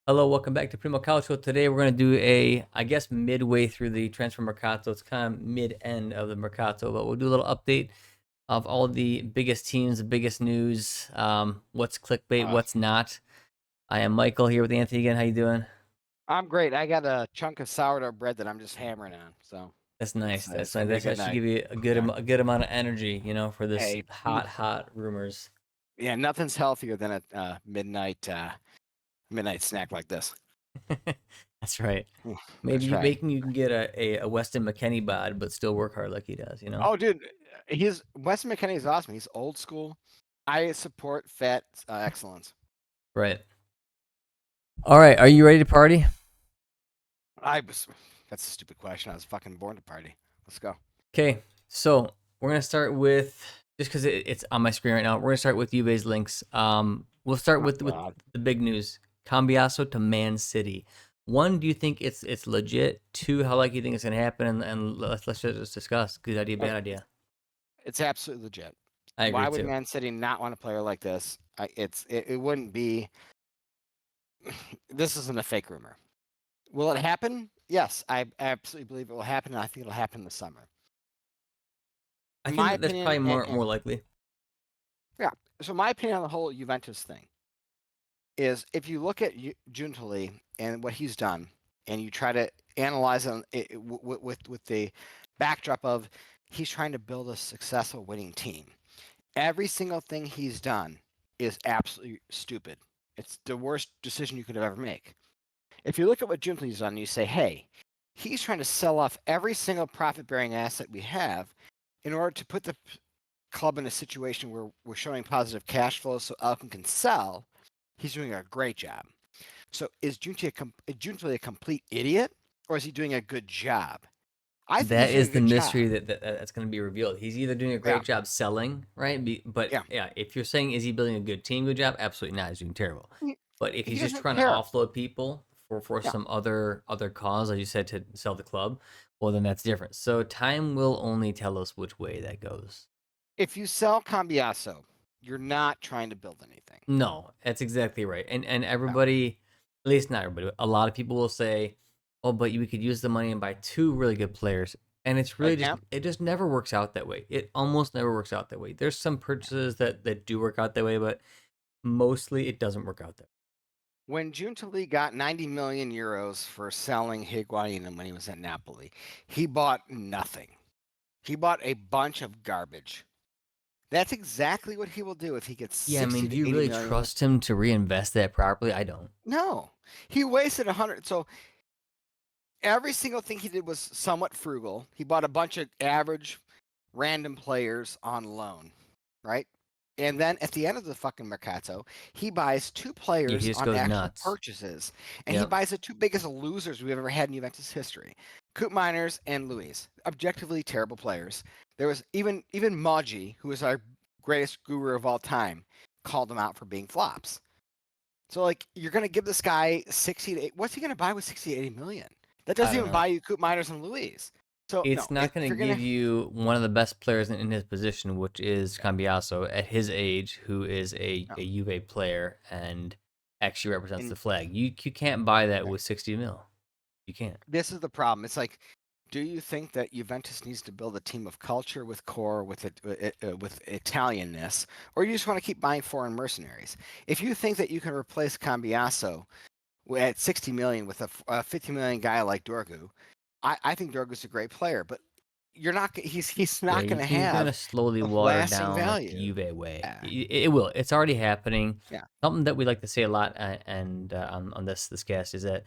Hello, welcome back to Primo Calcio. Today we're going to do I guess, midway through the transfer Mercato. It's kind of mid-end of the Mercato, but we'll do a little update of all the biggest teams, the biggest news, what's clickbait, Uh, what's not. I am Michael here with Anthony again. How you doing? I'm great. I got a chunk of sourdough bread that I'm just hammering on, so That's nice. it's That's gonna nice. be a That good should night. give you a Yeah. a good amount of energy, for this Hey, hot rumors. yeah, nothing's healthier than a midnight snack like this. That's right. That's right. Maybe you can get a Weston McKennie bod, but still work hard like he does. Oh, dude, he's Wes McKinney is awesome. He's old school. I support fat excellence. Right. All right. Are you ready to party? I was. That's a stupid question. I was fucking born to party. Let's go. Okay, so we're gonna start with just because it's on my screen right now. We're gonna start with Juve's links. We'll start Oh with God. the big news: Cambiaso to Man City. One, do you think it's legit? Two, how likely you think it's gonna happen? And let's just discuss. Good idea, Uh, bad idea. It's absolutely legit. I agree Why would too. Man City not want a player like this? It wouldn't be. This isn't a fake rumor. Will it happen? Yes, I absolutely believe it will happen, and I think it'll happen this summer. I My think that's opinion, probably more likely. yeah. So my opinion on the whole Juventus thing is, if you look at Giuntoli and what he's done, and you try to analyze it with the backdrop of he's trying to build a successful winning team. Every single thing he's done is absolutely stupid. It's the worst decision you could ever make. If you look at what Giuntoli's done, you say, hey, he's trying to sell off every single profit-bearing asset we have in order to put the club in a situation where we're showing positive cash flow so Elkin can sell. He's doing a great job. So is Giuntoli a complete idiot, or is he doing a good job? I think That he's doing is a the good job. mystery that's going to be revealed. He's either doing a Yeah, great job selling, right? But yeah. yeah, if you're saying is he building a good team, good job, absolutely not. He's doing terrible. But if He he's just doesn't trying to care. offload people for Yeah. some other cause, as you said, to sell the club, well then that's different. So time will only tell us which way that goes. If you sell Cambiaso, you're not trying to build anything. No, that's exactly right. And No. everybody, at least not everybody, a lot of people will say, "Oh, but we could use the money and buy two really good players." And it's But really just yeah, it just never works out that way. It almost never works out that way. There's some purchases that do work out that way, but mostly it doesn't work out that way. when Giuntoli got 90 million euros for selling Higuain when he was at Napoli, he bought nothing. He bought a bunch of garbage. That's exactly what he will do if he gets Yeah, I 60 mean, do to you 80 really million. trust him to reinvest that properly? I don't. No, he wasted 100. So every single thing he did was somewhat frugal. He bought a bunch of average, random players on loan, right? And then at the end of the fucking Mercato, he buys two Yeah, he players just on goes actual nuts. purchases. And he Yep. buys the two biggest losers we've ever had in Juventus history. Coop Miners and Luis. Objectively terrible players. There was even Maji, who is our greatest guru of all time, called them out for being flops. So like you're gonna give this guy 60 to 80, what's he gonna buy with 60 to 80 million? That I doesn't don't even know. buy you Coop Miners and Luis. So no, It's not if going you're to gonna give you one of the best players in his position, which is yeah, Cambiaso at his age, who is no. a Juve player and actually represents And the flag. You can't buy that yeah, with 60 mil. You can't. this is the problem. It's like, do you think that Juventus needs to build a team of culture with core with it with Italianness, or you just want to keep buying foreign mercenaries? If you think that you can replace Cambiaso at 60 million with a 50 million guy like Dorgu, I think Dorgu's a great player, but you're not. He's Yeah, not going to you're gonna have slowly the water lasting down like the value. Juve way. Yeah, It will. It's already happening. yeah. Something that we like to say a lot, and on this cast is that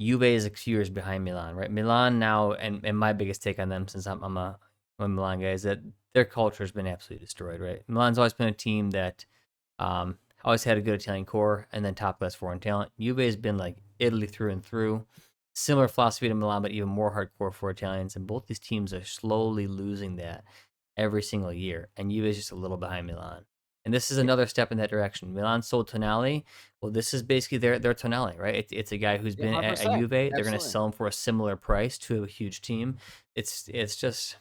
Juve is a few years behind Milan, right? Milan now, and my biggest take on them, since I'm a Milan guy, is that their culture has been absolutely destroyed, right? Milan's always been a team that always had a good Italian core and then top class foreign talent. Juve has been like Italy through and through. Similar philosophy to Milan, but even more hardcore for Italians. And both these teams are slowly losing that every single year. And Juve is just a little behind Milan. And this is another step in that direction. Milan sold Tonali. Well, this is basically their Tonali, right? It's a guy who's Yeah, been at 100%. Juve. They're going to Absolutely. sell him for a similar price to a huge team. It's just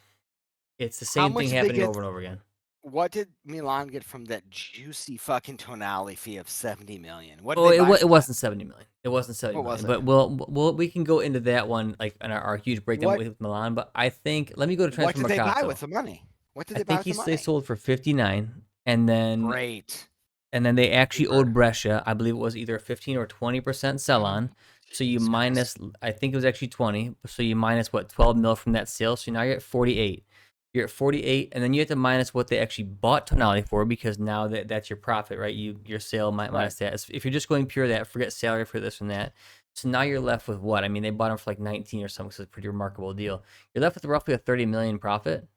it's the How same thing much did they happening get? over and over again. What did Milan get from that juicy fucking Tonali fee of 70 million? What did Oh, they buy it from that? wasn't 70 million. It wasn't 70 What was million. it? But we can go into that one like in our huge breakdown What with Milan. But I think let me go to what transfer did they buy with Mercato. the money? What did I they buy think with the they money? sold for 59, and then Great. they actually owed Super. Brescia. I believe it was either a 15 or 20% sell Oh, on. So you Jesus Christ. minus, I think it was actually 20. So you minus what, 12 mil from that sale. So now you're at 48. You're at 48, and then you have to minus what they actually bought Tonali for, because now that's your profit, right? Your sale Right. minus that. If you're just going pure that, forget salary for this and that. So now you're left with what? I mean, they bought him for like 19 or something, so it's a pretty remarkable deal. You're left with roughly a 30 million profit.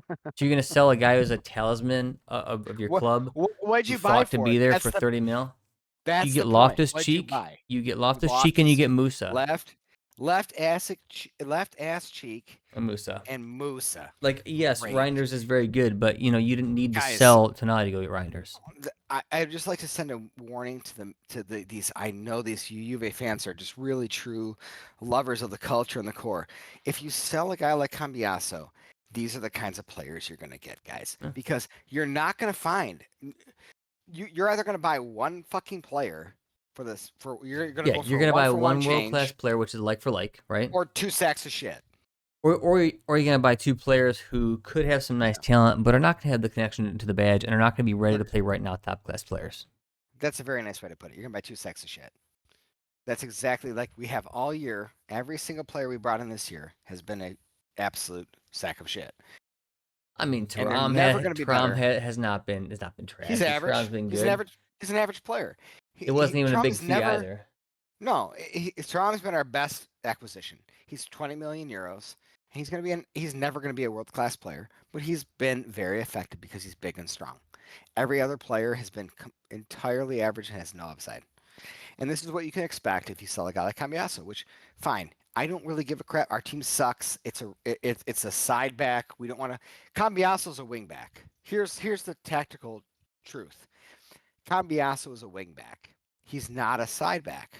So you're gonna sell a guy who's a talisman of your club, What'd who you buy fought to for be it? there for 30 mil. You That's get the point. Loftus What'd you Cheek, buy? and you Loftus get Musa left left ass cheek and Musa. and Musa. Like, yes, Great. Reinders is very good, but you didn't need to Guys, sell Tonali to go get Reinders. I'd just like to send a warning to these. I know these Juve fans are just really true lovers of the culture and the core. If you sell a guy like Cambiaso, these are the kinds of players you're going to get, guys, Yeah, because you're not going to find. You're either going to buy one fucking player for this for you're going to yeah, go you're for a gonna one buy for one one world class change player, which is like for like, right? or two sacks of shit. Or you're gonna buy two players who could have some nice Yeah. talent, but are not gonna have the connection to the badge, and are not gonna be ready Look, to play right now, top class players. that's a very nice way to put it. You're going to buy two sacks of shit. That's exactly like we have all year. Every single player we brought in this year has been a absolute sack of shit, I mean, and they're never going to be better. has not been He's trash. Thuram's average. been He's an good. average. He's an average player. It wasn't even a Trump big is fee never. either. No, Thuram's been our best acquisition. He's 20 million euros. He's going to be. He's never going to be a world class player, but he's been very effective because he's big and strong. Every other player has been entirely average and has no upside. And this is what you can expect if you sell a guy like Cambiaso, which fine. I don't really give a crap. Our team sucks. It's a side back. We don't want to. Cambiaso's a wing back. Here's the tactical truth. Cambiaso is a wing back. He's not a side back.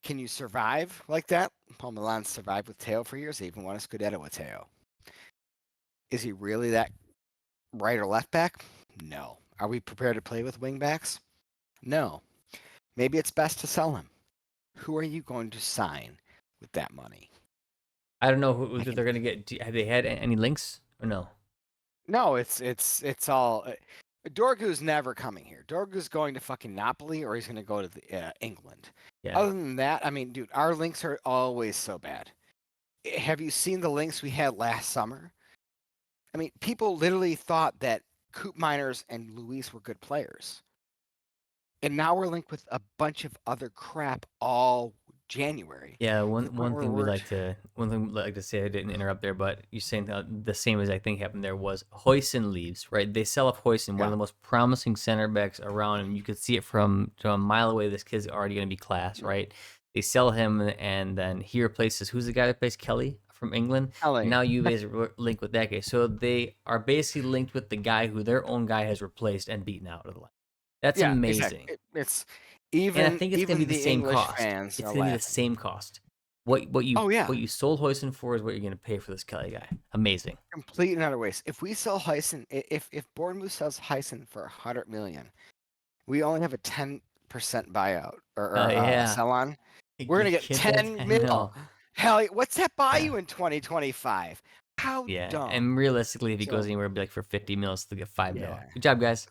Can you survive like that? Paul Milan survived with Teo for years. They even won a Scudetto with Teo. Is he really that right or left back? No. Are we prepared to play with wing backs? No. Maybe it's best to sell him. Who are you going to sign with that money? I don't know who I they're can. gonna get. Have they had any links or no? No, it's all. Dorgu's never coming here. Dorgu's going to fucking Napoli or he's going to go to England. Yeah. Other than that, I mean, dude, our links are always so bad. Have you seen the links we had last summer? I mean, people literally thought that Coop Miners and Luis were good players. And now we're linked with a bunch of other crap all January. Yeah, To the point one where thing we like to say, I didn't interrupt there, but you're saying that the same as I think happened there was Hoyson leaves, right? They sell off Hoyson, one of yeah, the most promising center backs around, and you could see it from a mile away. This kid's already going to be class, right? They sell him, and then he replaces who's the guy that plays Kelly from England, and Ellie. now Juve's linked with that guy. So they are basically linked with the guy who their own guy has replaced and beaten out of the line. That's Yeah, exactly. amazing. It's And I think it's gonna be even the the same English cost. fans It's are gonna be the laughing. same cost. Oh yeah, What you sold Hoyson for is what you're gonna pay for this Kelly guy. Amazing. complete and utter waste. If we sell Heisen, if Bournemouth sells Heisen for 100 million, we only have a 10% buyout or Yeah. sell on. We're You gonna get get that? 10 I mil. know. Hell, what's that buy Yeah. you in 2025? How Yeah. dumb. And realistically, if he goes So anywhere, it'd be like for 50 mils to get 5 mil. yeah. Good job, guys.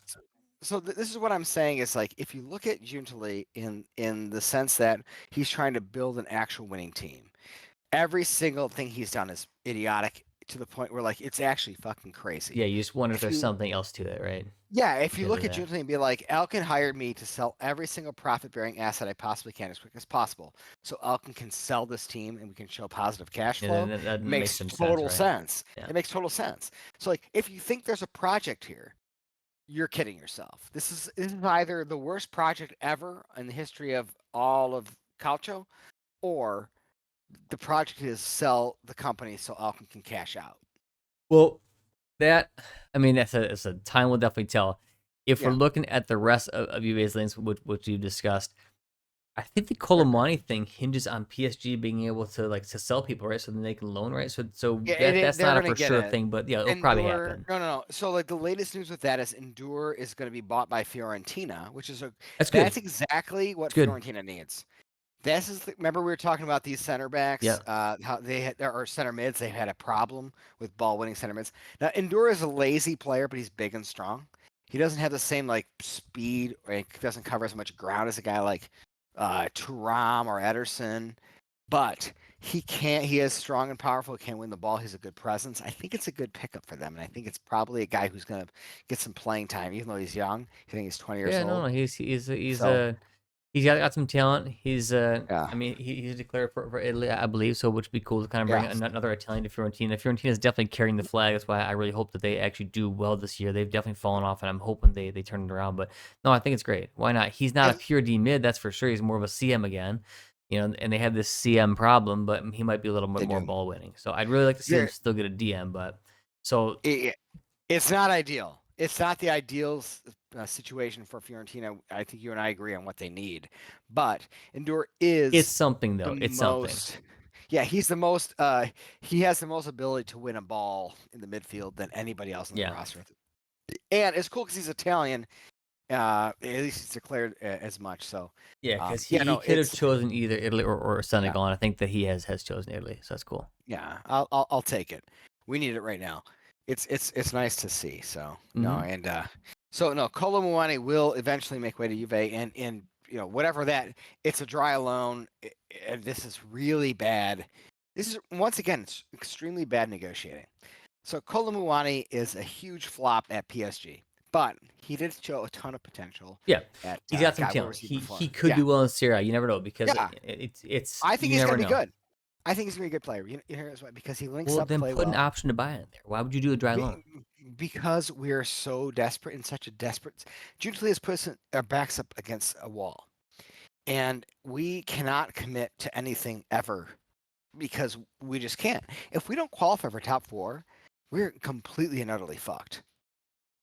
This is what I'm saying is like if you look at Giuntoli in the sense that he's trying to build an actual winning team, every single thing he's done is idiotic to the point where like it's actually fucking crazy. Yeah, you just wonder if If there's you something else to it, right? if you Because look of at that. Giuntoli and be like, Elkin hired me to sell every single profit bearing asset I possibly can as quick as possible, so Elkin can sell this team and we can show positive cash And then flow. that makes Makes some sense, total right? sense. Yeah. It makes total sense. So like if you think there's a project here, you're kidding yourself. This is either the worst project ever in the history of all of Calcio, or the project is sell the company so Alkin can cash out. Well, that I mean, that's a time will definitely tell. If we're Yeah. looking at the rest of UVA's links, which you discussed, I think the They're- Colomani thing hinges on PSG being able to like to sell people, right? So then they can loan, right? So Yeah, that's they're not a gonna for get sure it. thing, but yeah, it'll probably Endure, happen. no. So like the latest news with that is Endure is going to be bought by Fiorentina, which is That's good. that's exactly what It's good. Fiorentina needs. This is remember we were talking about these center backs, Yeah. how they had or center mids. They had a problem with ball winning center mids. Now Endure is a lazy player, but he's big and strong. He doesn't have the same like speed, or he doesn't cover as much ground as a guy like Thuram or Ederson. But he can't. He is strong and powerful. He can win the ball. He's a good presence. I think it's a good pickup for them, and I think it's probably a guy who's going to get some playing time, even though he's young. I think he's 20 years Yeah, no, old. no, he's So he's got some talent. He's yeah, I mean he's declared for Italy, I believe, so which would be cool to kind of bring yeah. another Italian to Fiorentina. Fiorentina is definitely carrying the flag. That's why I really hope that they actually do well this year. They've definitely fallen off, and I'm hoping they turn it around. But no, I think it's great. Why not? He's not a And pure D mid, that's for sure. He's more of a CM again. You know, and they have this CM problem, but he might be a little bit they more do. ball winning. So I'd really like to see him There, still get a DM. But so it's not ideal. It's not the ideal situation for Fiorentina. I think you and I agree on what they need, but Endure it's is something the though. It's something. most. Yeah, he's the most. He has the most ability to win a ball in the midfield than anybody else on the Yeah. roster. And it's cool because he's Italian. At least he's declared as much. So, Yeah, because yeah, he no, could have it's chosen either Italy or yeah, Senegal, and I think that he has chosen Italy, so that's cool. yeah. I'll take it. We need it right now. It's nice to see. So no, Hmm. and so no, Kolo Muani will eventually make way to Juve, and you know whatever that. It's a dry loan. And this is really bad. This is once again, it's extremely bad negotiating. So Kolo Muani is a huge flop at PSG, but he did show a ton of potential Yeah, at he's got some God. Where talent. was he He before? could Yeah, do well in Serie A. You never know because yeah. it's I think you he's never gonna be know. good. I think he's gonna be a good player. You hear why? Because he links Well, up then play put an well. option to buy in there. Why would you do a dry loan? Because we are so desperate in such a desperate. Junetly has put our backs up against a wall, and we cannot commit to anything ever because we just can't. If we don't qualify for top four, we're completely and utterly fucked.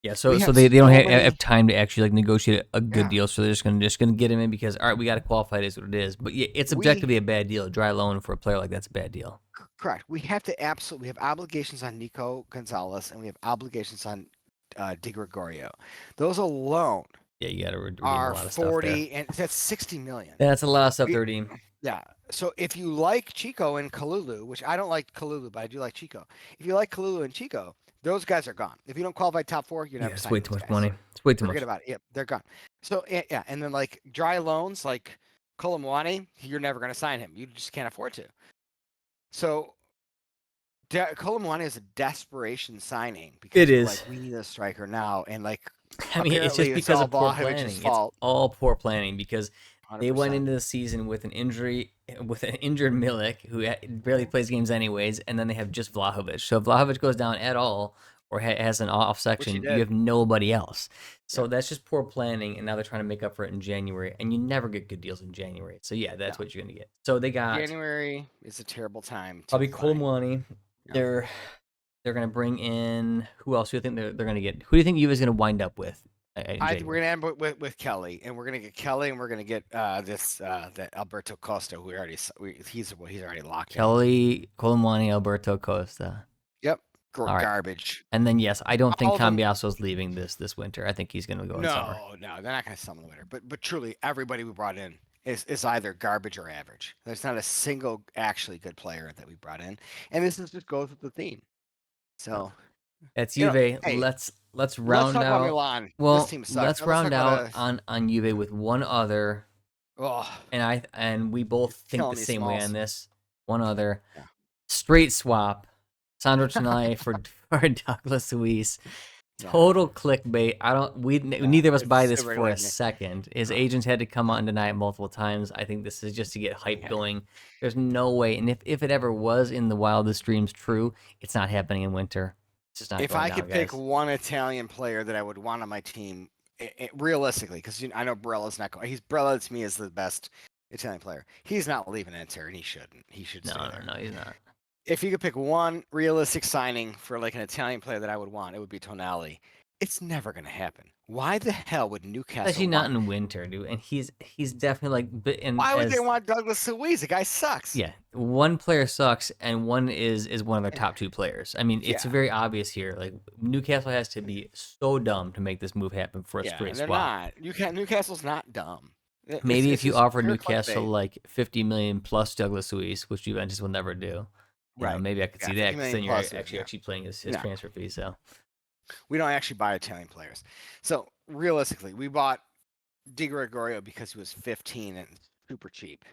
Yeah, We so have they don't so have many. time to actually like negotiate a good Yeah, deal, so they're just gonna get him in because all right, we got to qualify. It is what it is. But yeah, it's we objectively a bad deal. A dry loan for a player like that's a bad deal. correct. We have to absolutely. We have obligations on Nico Gonzalez, and we have obligations on Di Gregorio. Those alone Yeah, you got to redeem a are lot of stuff there. 40, and that's 60 million. That's a lot of stuff to We redeem. Yeah. So if you like Chico and Kalulu, which I don't like Kalulu, but I do like Chico. If you like Kalulu and Chico, those guys are gone. If you don't qualify top four, you're Yeah, never it's way signing too those much guys. money. It's way too Forget much. about it. Yep, they're gone. So yeah, and then like dry loans, like Kolomwani, you're never going to sign him. You just can't afford to. So Kolomwani is a desperation signing It because we're like, is. we need a striker now, and like I mean, it's apparently just it's because all of poor Vlahovic's planning. It's fault. all poor planning because they went 100%. into the season with an injury, with an injured Milik who barely plays games anyways, and then they have just Vlahovic. So if Vlahovic goes down at all or has an off Which he section, you did. have nobody else. So Yep. that's just poor planning, and now they're trying to make up for it in January, and you never get good deals in January. So yeah, No. that's what you're gonna get. So they got January is a terrible time to probably find. Kolomwani. Yeah. They're gonna bring in who else? Do you think they're gonna get? Who do you think Juve is gonna wind up with in We're January? gonna end with Kelly, and we're gonna get Kelly, and we're gonna get this that Alberto Costa, who he's already locked in. Kelly, Colomani, Alberto Costa. Yep, All right, garbage. and then yes, I don't think All of them. Cambiaso is leaving this winter. I think he's gonna go in summer. No, they're not gonna sell them in the winter. But truly, everybody we brought in is either garbage or average. There's not a single actually good player that we brought in, and this just goes with the theme. No, So that's you know, Juve. hey, Let's let's round talk about out. Milan. This Well, team sucks. let's Now let's talk round about out a. on Juve with one other, Oh, and we both think the killing me, same way on Smalls. this. One other Yeah. straight swap. Sandro Tonali for Douglas Luiz. Yeah. Total clickbait. I don't. Neither of us buy this It for a really me. second. His No. agents had to come out and deny it multiple times. I think this is just to get hype Yeah. going. There's no way. And if it ever was in the wildest dreams true, it's not happening in winter. It's just not If going I down, could pick guys. one Italian player that I would want on my team, realistically, because I know Barella's not going. Barella to me is the best Italian player. He's not leaving Inter, and he shouldn't. He should No, stay there. no, no, he's not. If you could pick one realistic signing for like an Italian player that I would want, it would be Tonali. It's never gonna happen. Why the hell would Newcastle Especially not want? in winter, dude. And he's definitely like, and Why would they as want Douglas Luiz? The guy sucks. yeah, one player sucks, and one is one of their Eh, top two players. I mean, it's Yeah, very obvious here. Like Newcastle has to be so dumb to make this move happen for a yeah, straight and they're swap. not. Newcastle's not dumb. Maybe if It's you just offer pure Newcastle clickbait. like 50 million plus Douglas Luiz, which Juventus will never do, Right. maybe I could Yeah, see that 50 because million then you're plus. Yeah. actually playing his No, transfer fee. So we don't actually buy Italian players. So realistically, we bought Di Gregorio because he was 15 and super cheap.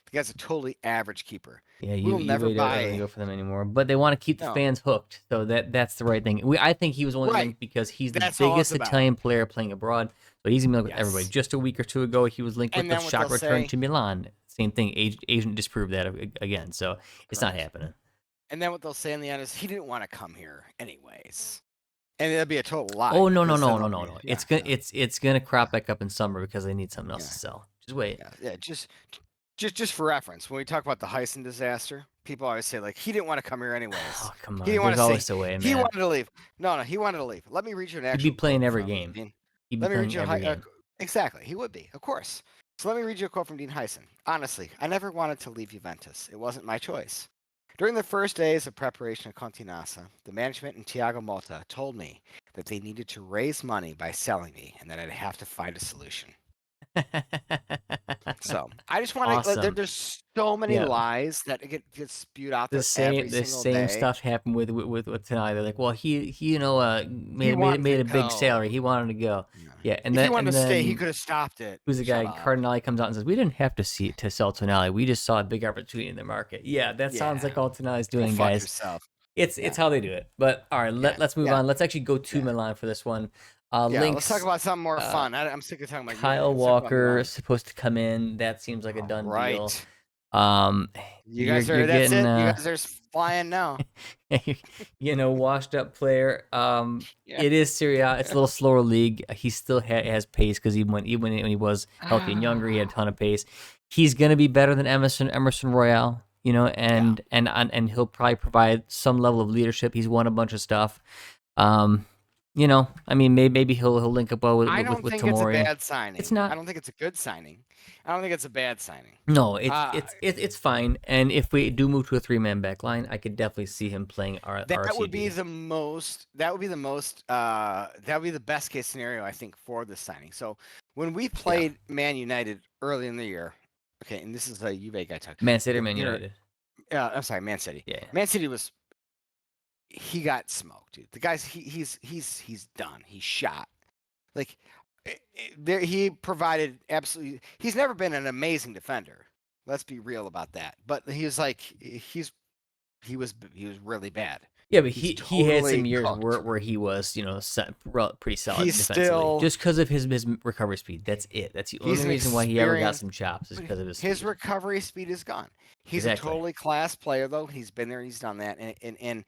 The guy's a totally average keeper. yeah, We will never Juve doesn't buy. go for them anymore, but they want to keep the No, fans hooked. So that's the right thing. I think he was only right. linked because he's the That's all it's biggest about. Italian player playing abroad. So he's gonna be linked with everybody. Yes. Just a week or two ago, he was linked with And the then what shock they'll return say, to Milan. Same thing. Agent disproved that again. So it's not correct. happening. And then what they'll say in the end is he didn't want to come here anyways. And that'd be a total lie Oh no no because then no no they'll no be no! yeah, no, It's gonna yeah, crop back up in summer because they need something else yeah, to sell. Just wait. yeah. Just for reference, when we talk about the Heisen disaster, people always say like he didn't want to come here anyways. Oh come He on! didn't want There's to say always a way, he man. wanted to leave. No, he wanted to leave. Let me read you an He'd be actual playing quote every from game. Dean. He'd be Let me read playing you every game. exactly. He would be, of course. So let me read you a quote from Dean Heisen. Honestly, I never wanted to leave Juventus. It wasn't my choice. During the first days of preparation at Continassa, the management and Tiago Motta told me that they needed to raise money by selling me and that I'd have to find a solution. So I just want to. Awesome. There's so many Yeah. lies that get spewed out The there every same the single same day. stuff happened with Tanai. They're like, well, he He wanted made to a big salary. go. He wanted to go. Yeah. Yeah, If he wanted and to stay, he then could have stopped it. who's the Shut guy? up. Cardinale comes out and says, we didn't have to see to sell Tonali. We just saw a big opportunity in the market. Yeah, that sounds Yeah. like all Tonali's Go doing, fuck guys. yourself. It's Yeah. how they do it. But all right, Yeah. let's move Yeah. on. Let's actually go to Yeah. Milan for this one. Yeah. Let's talk Links. about something more Uh, fun. I'm sick of talking about Juve. Kyle Let's talk about Walker Milan. is supposed to come in. That seems like a All done deal. right. Um, You guys are. you're That's getting it. You guys are flying now. washed up player. Yeah. It is Serie A. It's a little slower league. He still has pace because even when he was healthy and younger, he had a ton of pace. He's gonna be better than Emerson Royale, Yeah. and he'll probably provide some level of leadership. He's won a bunch of stuff. I mean, maybe he'll link up well I don't with think it's a Tomori. bad It's signing. I not. don't think it's a good signing. I don't think it's a bad signing. No, Uh, it's fine. And if we do move to a 3-man back line, I could definitely see him playing that would be RCB. the most. That would be the most. That would be the best case scenario I think for this signing. So when we Yeah. played Man United early in the year, okay, and this is a Juve guy talk. Man City or Man United? I'm sorry, Man City. Yeah. Man City was. He got smoked, dude. The guy's he's done. He's shot. Like there, he provided absolutely. He's never been an amazing defender. Let's be real about that. But he was really bad. Yeah, but He's he had some totally years cooked. where he was, pretty solid He's defensively. still Just because of his recovery speed. That's it. That's the he's only an reason why he ever got experienced. some chops is But because of his his speed. recovery speed is gone. He's a Exactly. totally class player though. He's been there. He's done that, and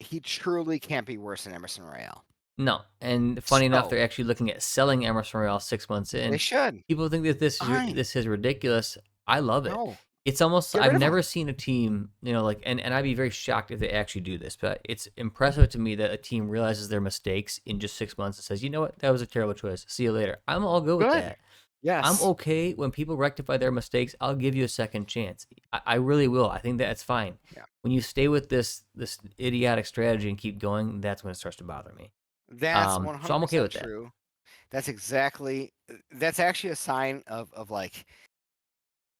he truly can't be worse than Emerson Royale. No, and funny enough, So they're actually looking at selling Emerson Royale 6 months they in. should. People think that Fine. this is ridiculous. I love it. No, It's almost get I've rid of him. never seen a team, and I'd be very shocked if they actually do this, but it's impressive to me that a team realizes their mistakes in just 6 months and says, you know what, that was a terrible choice. See you later. I'm all good with Good. that. I'm Yes. okay when people rectify their mistakes. I'll give you a second chance. I really will. I think that's fine. Yeah. When you stay with this idiotic strategy and keep going, that's when it starts to bother me. That's So I'm okay 100% with that. true. That's actually a sign of like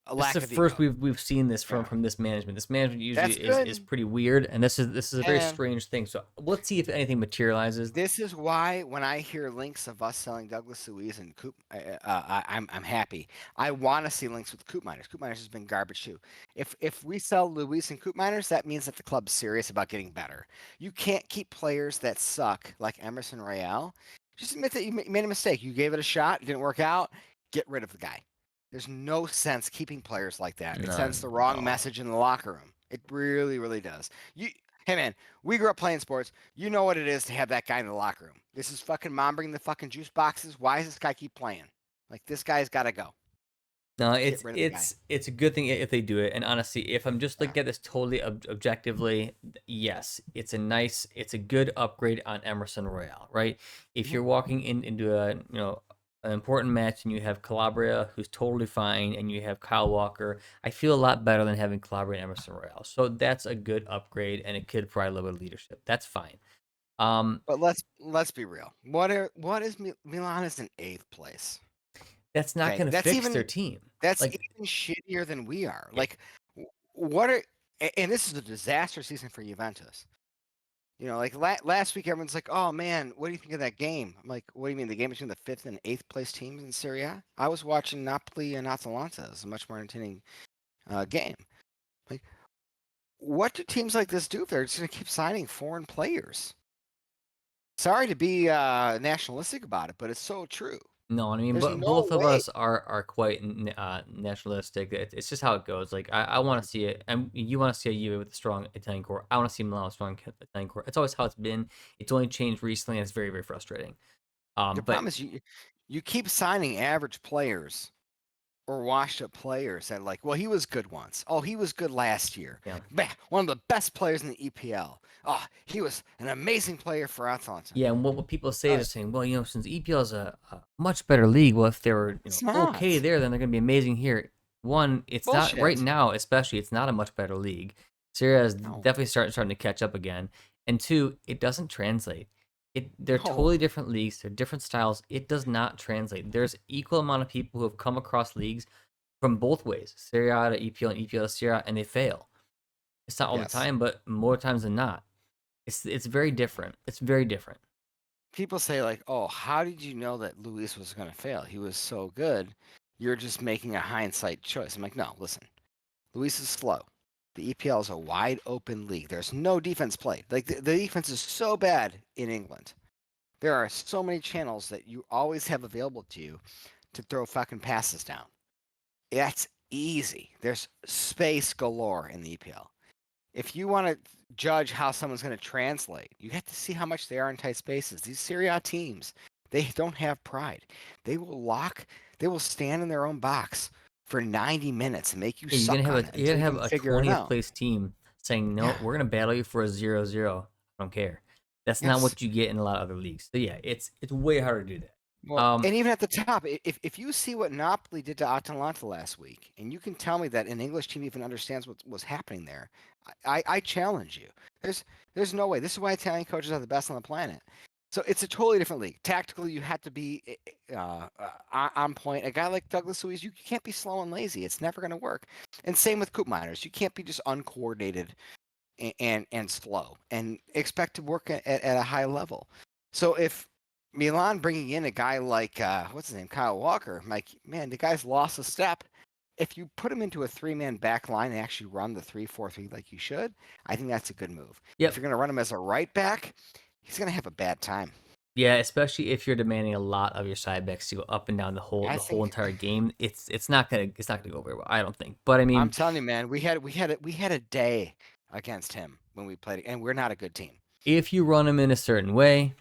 a This is lack the of first ego. we've seen this Yeah. from this management. This management usually That's is good. pretty weird, and this is a very And strange thing. So let's see if anything materializes. this is why when I hear links of us selling Douglas Luiz and Coop, I'm happy. I want to see links with Coop Miners. Coop Miners has been garbage too. If we sell Luiz and Coop Miners, that means that the club's serious about getting better. You can't keep players that suck like Emerson Royale. Just admit that you made a mistake. You gave it a shot. It didn't work out. Get rid of the guy. There's no sense keeping players like that. It No, sends the wrong no. message in the locker room. It really, really does. Hey man, we grew up playing sports. You know what it is to have that guy in the locker room. This is fucking mom bringing the fucking juice boxes. Why does this guy keep playing? Like this guy's got to go. No, Get rid of the guy. it's a good thing if they do it. And honestly, if I'm just Yeah. looking at this totally objectively, yes, it's a good upgrade on Emerson Royale, right? If Mhm. you're walking into a an important match and you have Calabria who's totally fine and you have Kyle Walker, I feel a lot better than having Calabria and Emerson Royale. So that's a good upgrade and it could provide a little bit of leadership. That's fine. Um, But let's be real. What is Milan is in 8th place. that's not Okay, going to fix their team. that's Like, even shittier than we are. yeah, Like, what are and this is a disaster season for Juventus. Like last week, everyone's like, "Oh man, what do you think of that game?" I'm like, "What do you mean the game between the 5th and 8th place teams in Serie A?" I was watching Napoli and Atalanta. It's a much more entertaining game. Like, what do teams like this do if they're just going to keep signing foreign players? Sorry to be nationalistic about it, but it's so true. no, I mean, There's but no both of way. us are quite nationalistic. It's just how it goes. Like I want to see it, and you want to see a Juve with a strong Italian core. I want to see Milan with a strong Italian core. It's always how it's been. It's only changed recently, and it's very frustrating. The But problem is you keep signing average players or washed up players that like, well, he was good once. Oh, he was good last year. yeah, One of the best players in the EPL. Oh, he was an amazing player for Atalanta. yeah, and what people say, they're Uh, saying, well, since EPL is a much better league, well, if they were it's okay not there, then they're gonna be amazing here. One, it's not right bullshit. now, especially. It's not a much better league. Serie A is No, definitely starting to catch up again. And two, it doesn't translate. They're no. totally different leagues. They're different styles. It does not translate. There's equal amount of people who have come across leagues from both ways, Serie A to EPL and EPL to Serie A, and they fail. It's not all the Yes. time, but more times than not. It's very different. It's very different. People say like, "Oh, how did you know that Luis was going to fail? He was so good. You're just making a hindsight choice." I'm like, "No, listen. Luis is slow. The EPL is a wide open league. There's no defense played. Like the defense is so bad in England. There are so many channels that you always have available to you to throw fucking passes down. That's easy. There's space galore in the EPL. If you want to judge how someone's going to translate, you have to see how much they are in tight spaces. These Serie A teams, they don't have pride. They will lock, they will stand in their own box for 90 minutes and make you Yeah, suck on it you're until gonna you have can a figure it 20th out. place team saying no, Yeah. we're gonna battle you for a 0-0. I don't care. That's not Yes. what you get in a lot of other leagues. So yeah, it's way harder to do that. Well, and even at the top, if you see what Napoli did to Atalanta last week, and you can tell me that an English team even understands what was happening there, I challenge you. There's no way. This is why Italian coaches are the best on the planet. So it's a totally different league. Tactically, you have to be on point. A guy like Douglas Luiz, you can't be slow and lazy. It's never going to work. And same with Coop Miners. You can't be just uncoordinated and slow and expect to work at a high level. So if Milan bringing in a guy like what's his name, Kyle Walker, I'm like, man, the guy's lost a step. If you put him into a three-man back line and actually run the 3-4-3 like you should, I think that's a good move. If Yep. you're going to run him as a right back, he's going to have a bad time. Yeah, especially if you're demanding a lot of your side backs to go up and down I the whole think entire game. It's not gonna go very well. I don't think. But I I'm mean, telling you, man, we had a day against him when we played, and we're not a good team. if you run them in a certain way,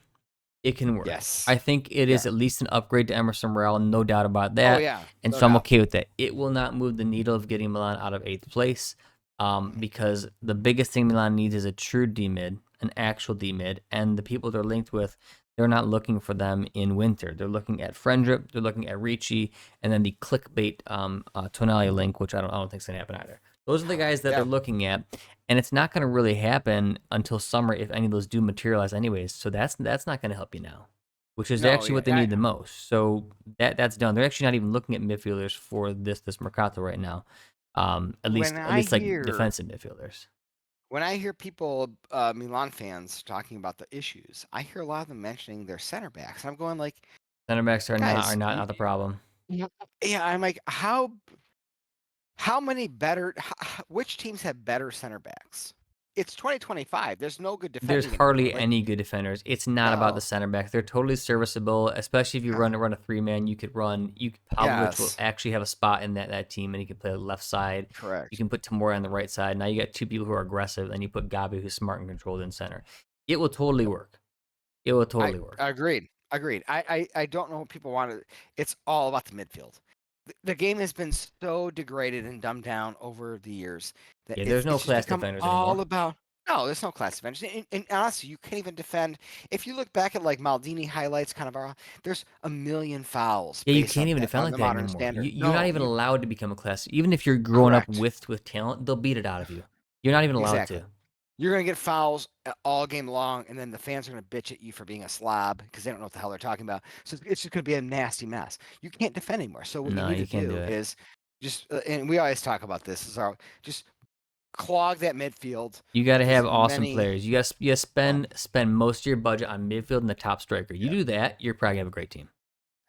it can work. Yes. I think it Yeah. is at least an upgrade to Emerson Morel, no doubt about Oh that. yeah. And No so I'm doubt. okay with that. It will not move the needle of getting Milan out of eighth place, because the biggest thing Milan needs is a true D mid, an actual D mid, and the people they're linked with, they're not looking for them in winter. They're looking at Frendrup, they're looking at Ricci, and then the clickbait Tonali link, which I don't think is gonna happen either. Those are the guys that they're Yeah. looking at, and it's not going to really happen until summer if any of those do materialize anyways. So that's not going to help you now, which is No. actually Yeah. what they need the most. So that's done. They're actually not even looking at midfielders for this Mercato right now. When At I least like hear defensive midfielders. when I hear people, Milan fans talking about the issues, I hear a lot of them mentioning their center backs. And I'm going like, Center backs guys, not the problem. yeah, yeah, I'm like, how many better? Which teams have better center backs? It's 2025. There's no good There's defending anymore. hardly Like, any good defenders. It's not about the no, center back. They're totally serviceable, especially if you yeah, run a 3-man. Pavlovic will yes, actually have a spot in that team, and he can play the left side. You correct. can put Tamora on the right side. Now you got two people who are aggressive, and you put Gabi who's smart and controlled in center. It will totally work. It will I totally work. agreed. Agreed. I don't know what people want to. It's all about the midfield. The game has been so degraded and dumbed down over the years that Yeah, there's no it's just class become defenders all anymore. about. No, there's no class defenders. And honestly, you can't even defend. If you look back at like Maldini highlights, there's a million fouls Yeah, you based can't on even defend on like the that modern anymore. standard. You're not No, even you allowed to become a class. Even if you're growing up correct. with talent, they'll beat it out of you. You're not even allowed Exactly. to. You're going to get fouls all game long, and then the fans are going to bitch at you for being a slob because they don't know what the hell they're talking about. So it's just going to be a nasty mess. You can't defend anymore. So what you No, need you to can't do do it. is just, and we always talk about this, is our just clog that midfield You got to with as have awesome many. players. You got to Oh, spend most of your budget on midfield and the top striker. You yeah, do that, you're probably gonna have a great team.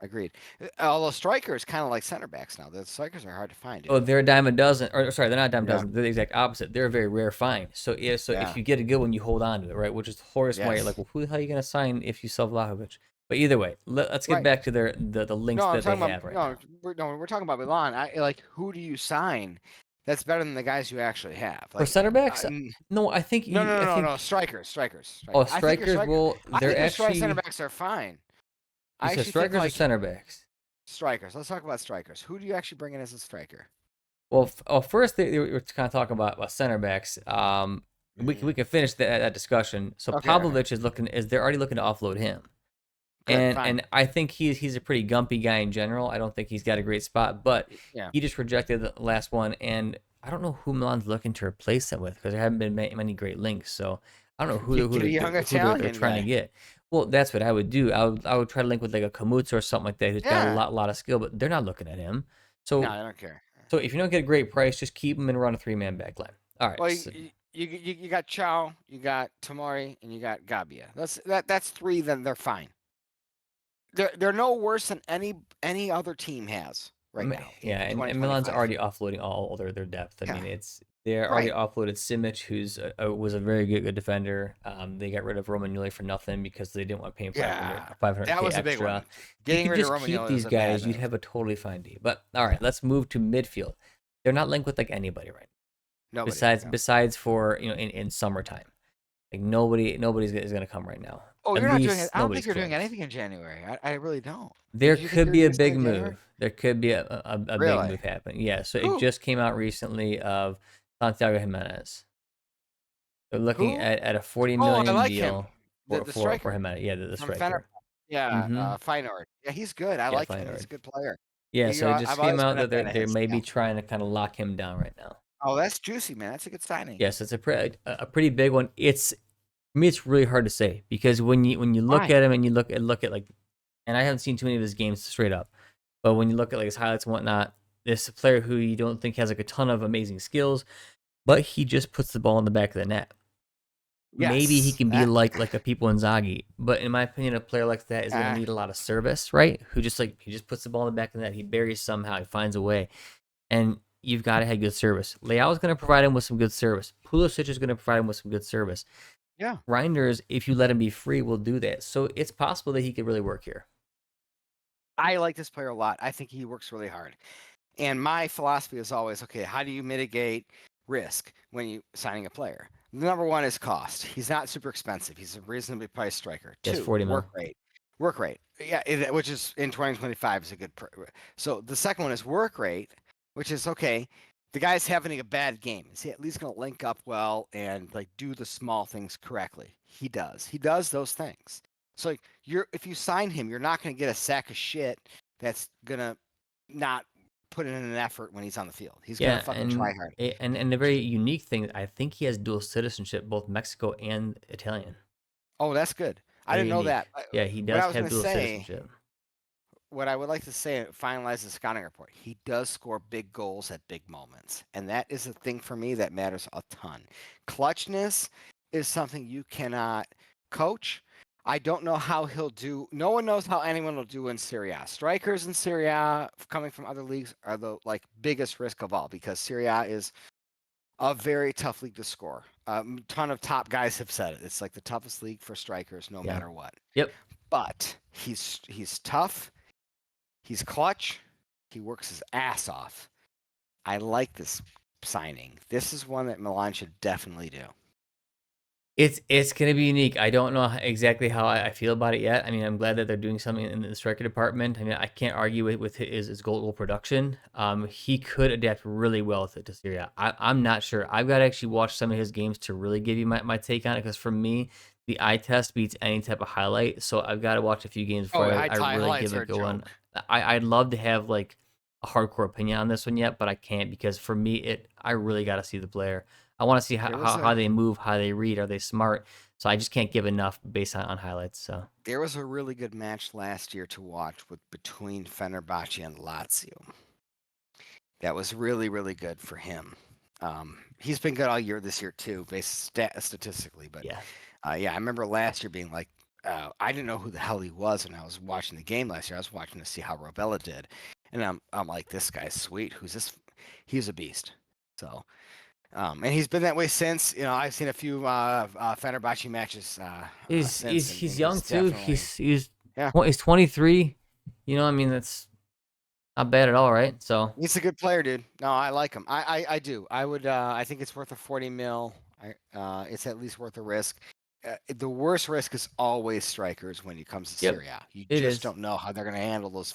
agreed. Although strikers kind of like center backs now. The strikers are hard to find, Oh, dude. they're a dime a dozen. Or sorry, they're not a dime a Yeah, dozen. They're the exact opposite. They're a very rare find. So yeah, so if yeah, you get a good one, you hold on to it, right? Which is the hardest why you're like, yes, well, who the hell are you gonna sign if you sell Vlahovic? But either way, us get right. back to the links No, I'm that they talking about have right no, now. we're talking about Milan. I like who do you sign that's better than the guys you actually have? For Like, center backs, no, no, I no, no. think Strikers. oh strikers. Well, I they're think your strike center actually backs are fine. you I said actually think strikers or like center backs. strikers. Let's talk about strikers. Who do you actually bring in as a striker? Well, first they were kind of talking about center backs. Mm, We can finish that discussion. So okay. Pavlovic is they're already looking to offload him, Good, fine. and I think he's a pretty gumpy guy in general. I don't think he's got a great spot, but Yeah. he just rejected the last one, and I don't know who Milan's looking to replace him with because there haven't been many great links. So I don't know You get a young who they're Italian trying to guy. get. Well, that's what I would do. I would try to link with like a Kamutz or something like that who's got a Yeah. lot of skill, but they're not looking at him. No, So I don't care. if you don't get a great price, just keep him and run a 3-man back line. All right. Well, So, you got Chow, you got Tamori, and you got Gabia. That's three. Then they're fine. They're no worse than any other team has right now in yeah, and Milan's 2025. already offloading all their depth. I Yeah. mean, they're already Right. offloaded Simic, who's was a very good defender. They got rid of Romagnoli for nothing because they didn't want to pay him Yeah. 500 That k was a big extra. one. If you Getting could rid of just keep Romagnoli was these a bad guys, you'd move. have a totally fine D. But all right, let's move to midfield. They're not linked with like anybody right now, Nobody. No. besides for in summertime. Like nobody's is gonna come right now. Oh, At you're not doing it. least I don't think nobody's you're doing close. anything in January. I really don't. There Did you think could you were be a doing something big in January? move. There could be a big Really? move happening. Yeah, so it Who? just came out recently of Santiago Gimenez. They're looking Who? at a 40 Oh, I million like him. deal The for striker Gimenez. Yeah, the from Fener. striker. Yeah, Mm-hmm. Feyenoord. Yeah, he's good. I Yeah, like him. He's a Feyenoord. good player. Yeah, so it I've just came always out been a that fan of they his. may Yeah. be trying to kind of lock him down right now. Oh, that's juicy, man. That's a good signing. Yes, it's a pretty big one. It's for me, it's really hard to say because when you look Why? at him and you look at like, and I haven't seen too many of his games straight up, but when you look at like his highlights and whatnot, this player who you don't think has like a ton of amazing skills, but he just puts the ball in the back of the net. Maybe he Yes. can be like a People Inzaghi, but in my opinion, a player like that is going to Uh, need a lot of service, right? Who just like he just puts the ball in the back of the net, he buries somehow, he finds a way, and you've got to have good service. Leao is going to provide him with some good service. Pulisic is going to provide him with some good service. yeah. Reinders, if you let him be free, will do that. So it's possible that he could really work here. I like this player a lot. I think he works really hard. And my philosophy is always, okay, how do you mitigate risk when you signing a player? Number one is cost. He's not super expensive. He's a reasonably priced striker. Yes, Two, 40 work mil. rate. Work rate. Yeah, which is in 2025 is a good. So the second one is work rate, which is okay. The guy's having a bad game. Is he at least going to link up well and like do the small things correctly? He does. He does those things. So like, if you sign him, you're not going to get a sack of shit that's gonna not put in an effort when he's on the field. He's gonna Yeah, fucking try hard. and a very unique thing, I think he has dual citizenship, both Mexico and Italian. Oh, that's good. I Very didn't know unique. that. Yeah, he What does I was have gonna dual say, citizenship. what I would like to say, finalize the scouting report. He does score big goals at big moments, and that is a thing for me that matters a ton. Clutchness is something you cannot coach. I don't know how he'll do. No one knows how anyone will do in Serie A. Strikers in Serie A coming from other leagues are the like biggest risk of all because Serie A is a very tough league to score. A ton of top guys have said it. It's like the toughest league for strikers, no Yeah. matter what. Yep. But he's tough. He's clutch. He works his ass off. I like this signing. This is one that Milan should definitely do. It's gonna be unique. I don't know exactly how I feel about it yet. I mean, I'm glad that they're doing something in the striker department. I mean, I can't argue with his goal production. He could adapt really well to Serie A. I'm not sure. I've got to actually watch some of his games to really give you my take on it. Because for me, the eye test beats any type of highlight. So I've got to watch a few games Oh, before I really highlights give are a a go on. joke. I'd love to have like a hardcore opinion on this one yet, but I can't because for me, I really got to see the player. I want to see There was how a they move, how they read, are they smart? So I just can't give enough based on highlights. So there was a really good match last year to watch between Fenerbahce and Lazio. That was really, really good for him. He's been good all year this year too, statistically. But yeah, yeah, I remember last year being like, I didn't know who the hell he was when I was watching the game last year. I was watching to see how Robella did, and I'm like, this guy's sweet. Who's this? He's a beast. So, and he's been that way since. I've seen a few Fenerbahce matches since, and he's he's young too. definitely yeah. He's 23. I mean that's not bad at all, right? So He's a good player, dude. No, I like him. I do. I would. I think it's worth a 40 mil. It's at least worth a risk. The worst risk is always strikers when it comes to yep, Serie A. You it just is. don't know how they're going to handle those,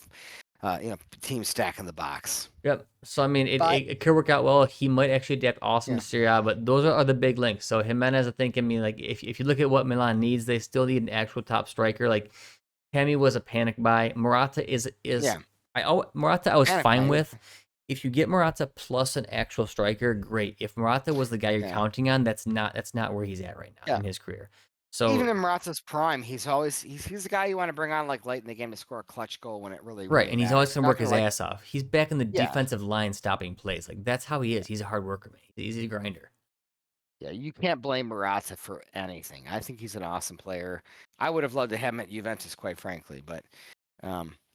teams stacking the box. Yep. So I mean, But it could work out well. He might actually adapt awesome yeah, to Serie A, but those are the big links. So Gimenez, I think, I mean, like if you look at what Milan needs, they still need an actual top striker. Like Hemi was a panic buy. Morata is yeah, Morata I was panic fine buy. with. If you get Morata plus an actual striker, great. If Morata was the guy you're Yeah, counting on, that's not where he's at right now yeah. in his career. So Even in Morata's prime, he's the guy you want to bring on like late in the game to score a clutch goal when it really, right, really and he's matters. always You're gonna not work going to his like ass off. He's back in the yeah. defensive line stopping plays. Like that's how he is. He's a hard worker, man. He's a grinder. Yeah, you can't blame Morata for anything. I think he's an awesome player. I would have loved to have him at Juventus, quite frankly, but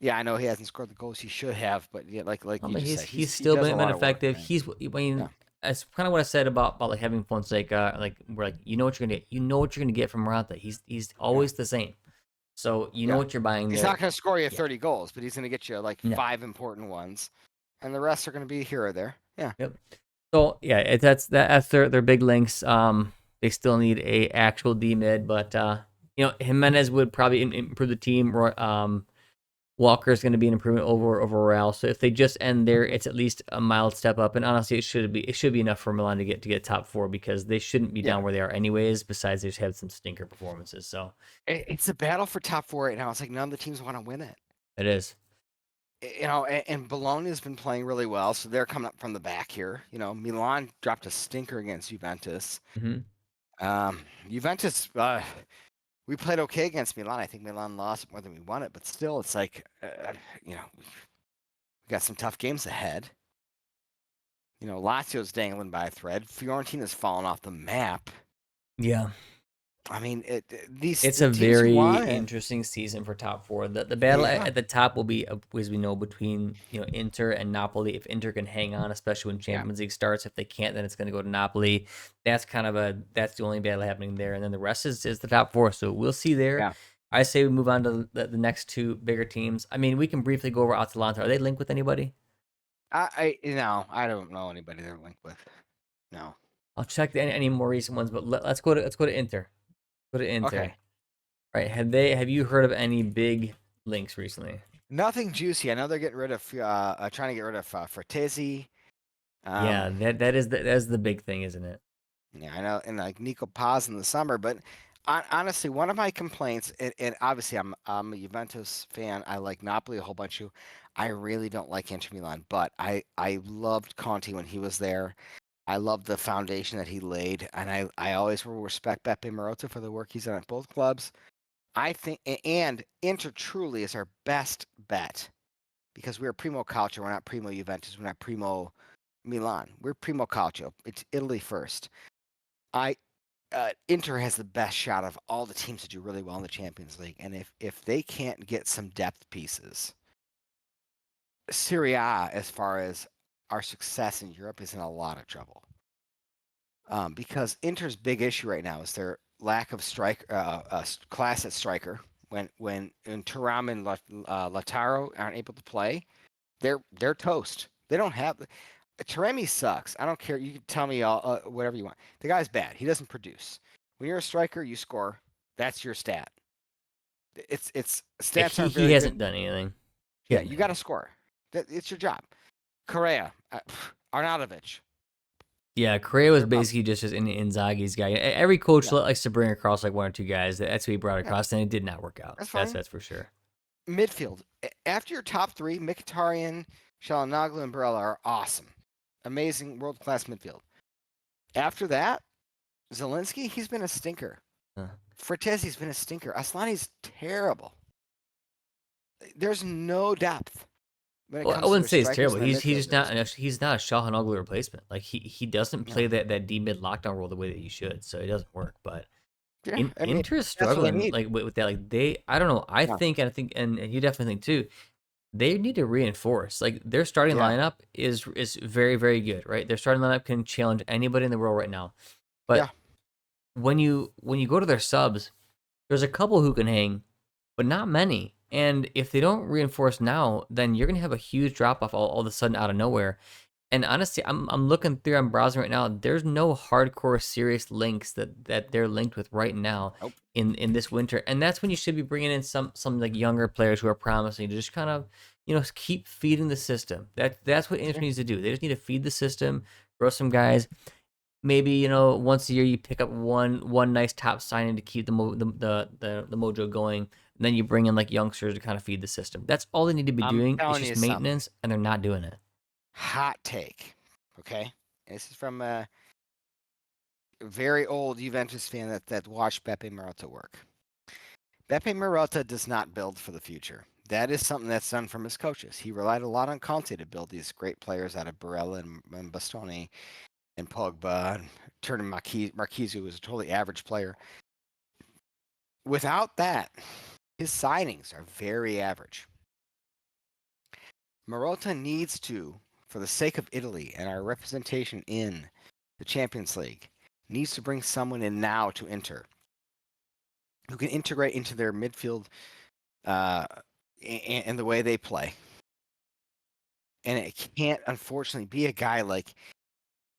yeah, I know he hasn't scored the goals he should have, but yeah, like you But just he's said, he's he still does a been lot of work, effective. man. I mean, Yeah, that's kind of what I said about like having Fonseca. Like we're like, you know what you're gonna get. You know what you're gonna get from Morata. He's yeah, always the same. So you know yeah. what you're buying He's there. not going to score you Yeah. 30 goals, but he's going to get you like No. 5 important ones, and the rest are going to be here or there. Yeah, Yep. So yeah, that's their big links. They still need a actual D mid, but Jimenez would probably improve the team. Walker is going to be an improvement over Real. So if they just end there, it's at least a mild step up. And honestly, it should be enough for Milan to get top four because they shouldn't be yeah. down where they are anyways. Besides, they just had some stinker performances. So It's a battle for top four right now. It's like none of the teams want to win it. it is. And Bologna has been playing really well, so they're coming up from the back here. Milan dropped a stinker against Juventus. Hmm. Juventus, we played okay against Milan. I think Milan lost more than we won it, but still, it's like, we got some tough games ahead. Lazio's dangling by a thread. Fiorentina's fallen off the map. Yeah. I mean, It's the a teams who very want it, interesting season for top four. The battle yeah, at the top will be, as we know, between Inter and Napoli. If Inter can hang on, especially when yeah, Champions League starts, if they can't, then it's going to go to Napoli. That's the only battle happening there, and then the rest is the top four. So we'll see there. yeah. I say we move on to the next two bigger teams. I mean, we can briefly go over Atalanta. Are they linked with anybody? I don't know anybody they're linked with. No. I'll check any more recent ones, but let's go to Inter. Go to Inter. Okay. Right? Have you heard of any big links recently? Nothing juicy. I know they're getting rid of, trying to get rid of Fratesi. Yeah, Um, that's the big thing, isn't it? yeah, I know, and like Nico Paz in the summer, but honestly, one of my complaints, and obviously I'm a Juventus fan. I like Napoli a whole bunch of. I really don't like Inter Milan, but I loved Conte when he was there. I love the foundation that he laid, and I always will respect Beppe Marotta for the work he's done at both clubs. I think, and Inter truly is our best bet because we're Primo Calcio. We're not Primo Juventus. We're not Primo Milan. We're Primo Calcio. It's Italy first. I Inter has the best shot of all the teams to do really well in the Champions League, and if they can't get some depth pieces, Serie A, as far as our success in Europe, is in a lot of trouble. Because Inter's big issue right now is their lack of class at striker. When Thuram and Lautaro aren't able to play, they're toast. They don't have. Taremi sucks. I don't care. You can tell me all whatever you want. The guy's bad. He doesn't produce. When you're a striker, you score. That's your stat. It's Yeah, stats aren't he very hasn't good. done anything. Yeah, you got to score. It's your job. Correa, Arnautovic. Yeah, Correa was They're bums. basically just in Inzaghi's guy. Every coach Yeah, likes to bring across like one or two guys. That's who he brought yeah, across, and it did not work out. that's That's fine. that's for sure. Midfield. After your top three, Mkhitaryan, Çalhanoğlu, and Barella are awesome. Amazing world-class midfield. After that, Zelensky, he's been a stinker. Fratezi's been a stinker. Aslani's terrible. There's no depth when it Well, I comes to wouldn't their say it's strikers terrible. and their He's just not midfielders. he's not a Çalhanoğlu replacement. Like he doesn't Yeah, play that D mid lockdown role the way that he should, so it doesn't work. But yeah. I mean, Inter is that's what they struggling need. like with that. Like I don't know. I Yeah, think and you definitely think too. They need to reinforce. Like their starting yeah, lineup is very very good, right? Their starting lineup can challenge anybody in the world right now. yeah. But when you go to their subs, there's a couple who can hang, but not many. And if they don't reinforce now, then you're gonna have a huge drop off all of a sudden out of nowhere. And honestly, I'm looking through, I'm browsing right now. There's no hardcore serious links that they're linked with right now Nope. in this winter. And that's when you should be bringing in some like younger players who are promising to just kind of keep feeding the system. That's what Inter Sure. needs to do. They just need to feed the system, grow some guys. Maybe once a year you pick up one nice top signing to keep the mojo going. And then you bring in like youngsters to kind of feed the system. That's all they need to be I'm doing. It's telling you just something. maintenance, and they're not doing it. Hot take. Okay, this is from a very old Juventus fan that watched Beppe Marotta work. Beppe Marotta does not build for the future. That is something that's done from his coaches. He relied a lot on Conte to build these great players out of Barella and Bastoni and Pogba, and turning Marquise, who was a totally average player. Without that, his signings are very average. Marotta needs to, for the sake of Italy and our representation in the Champions League, needs to bring someone in now to Inter who can integrate into their midfield and the way they play. And it can't, unfortunately, be a guy like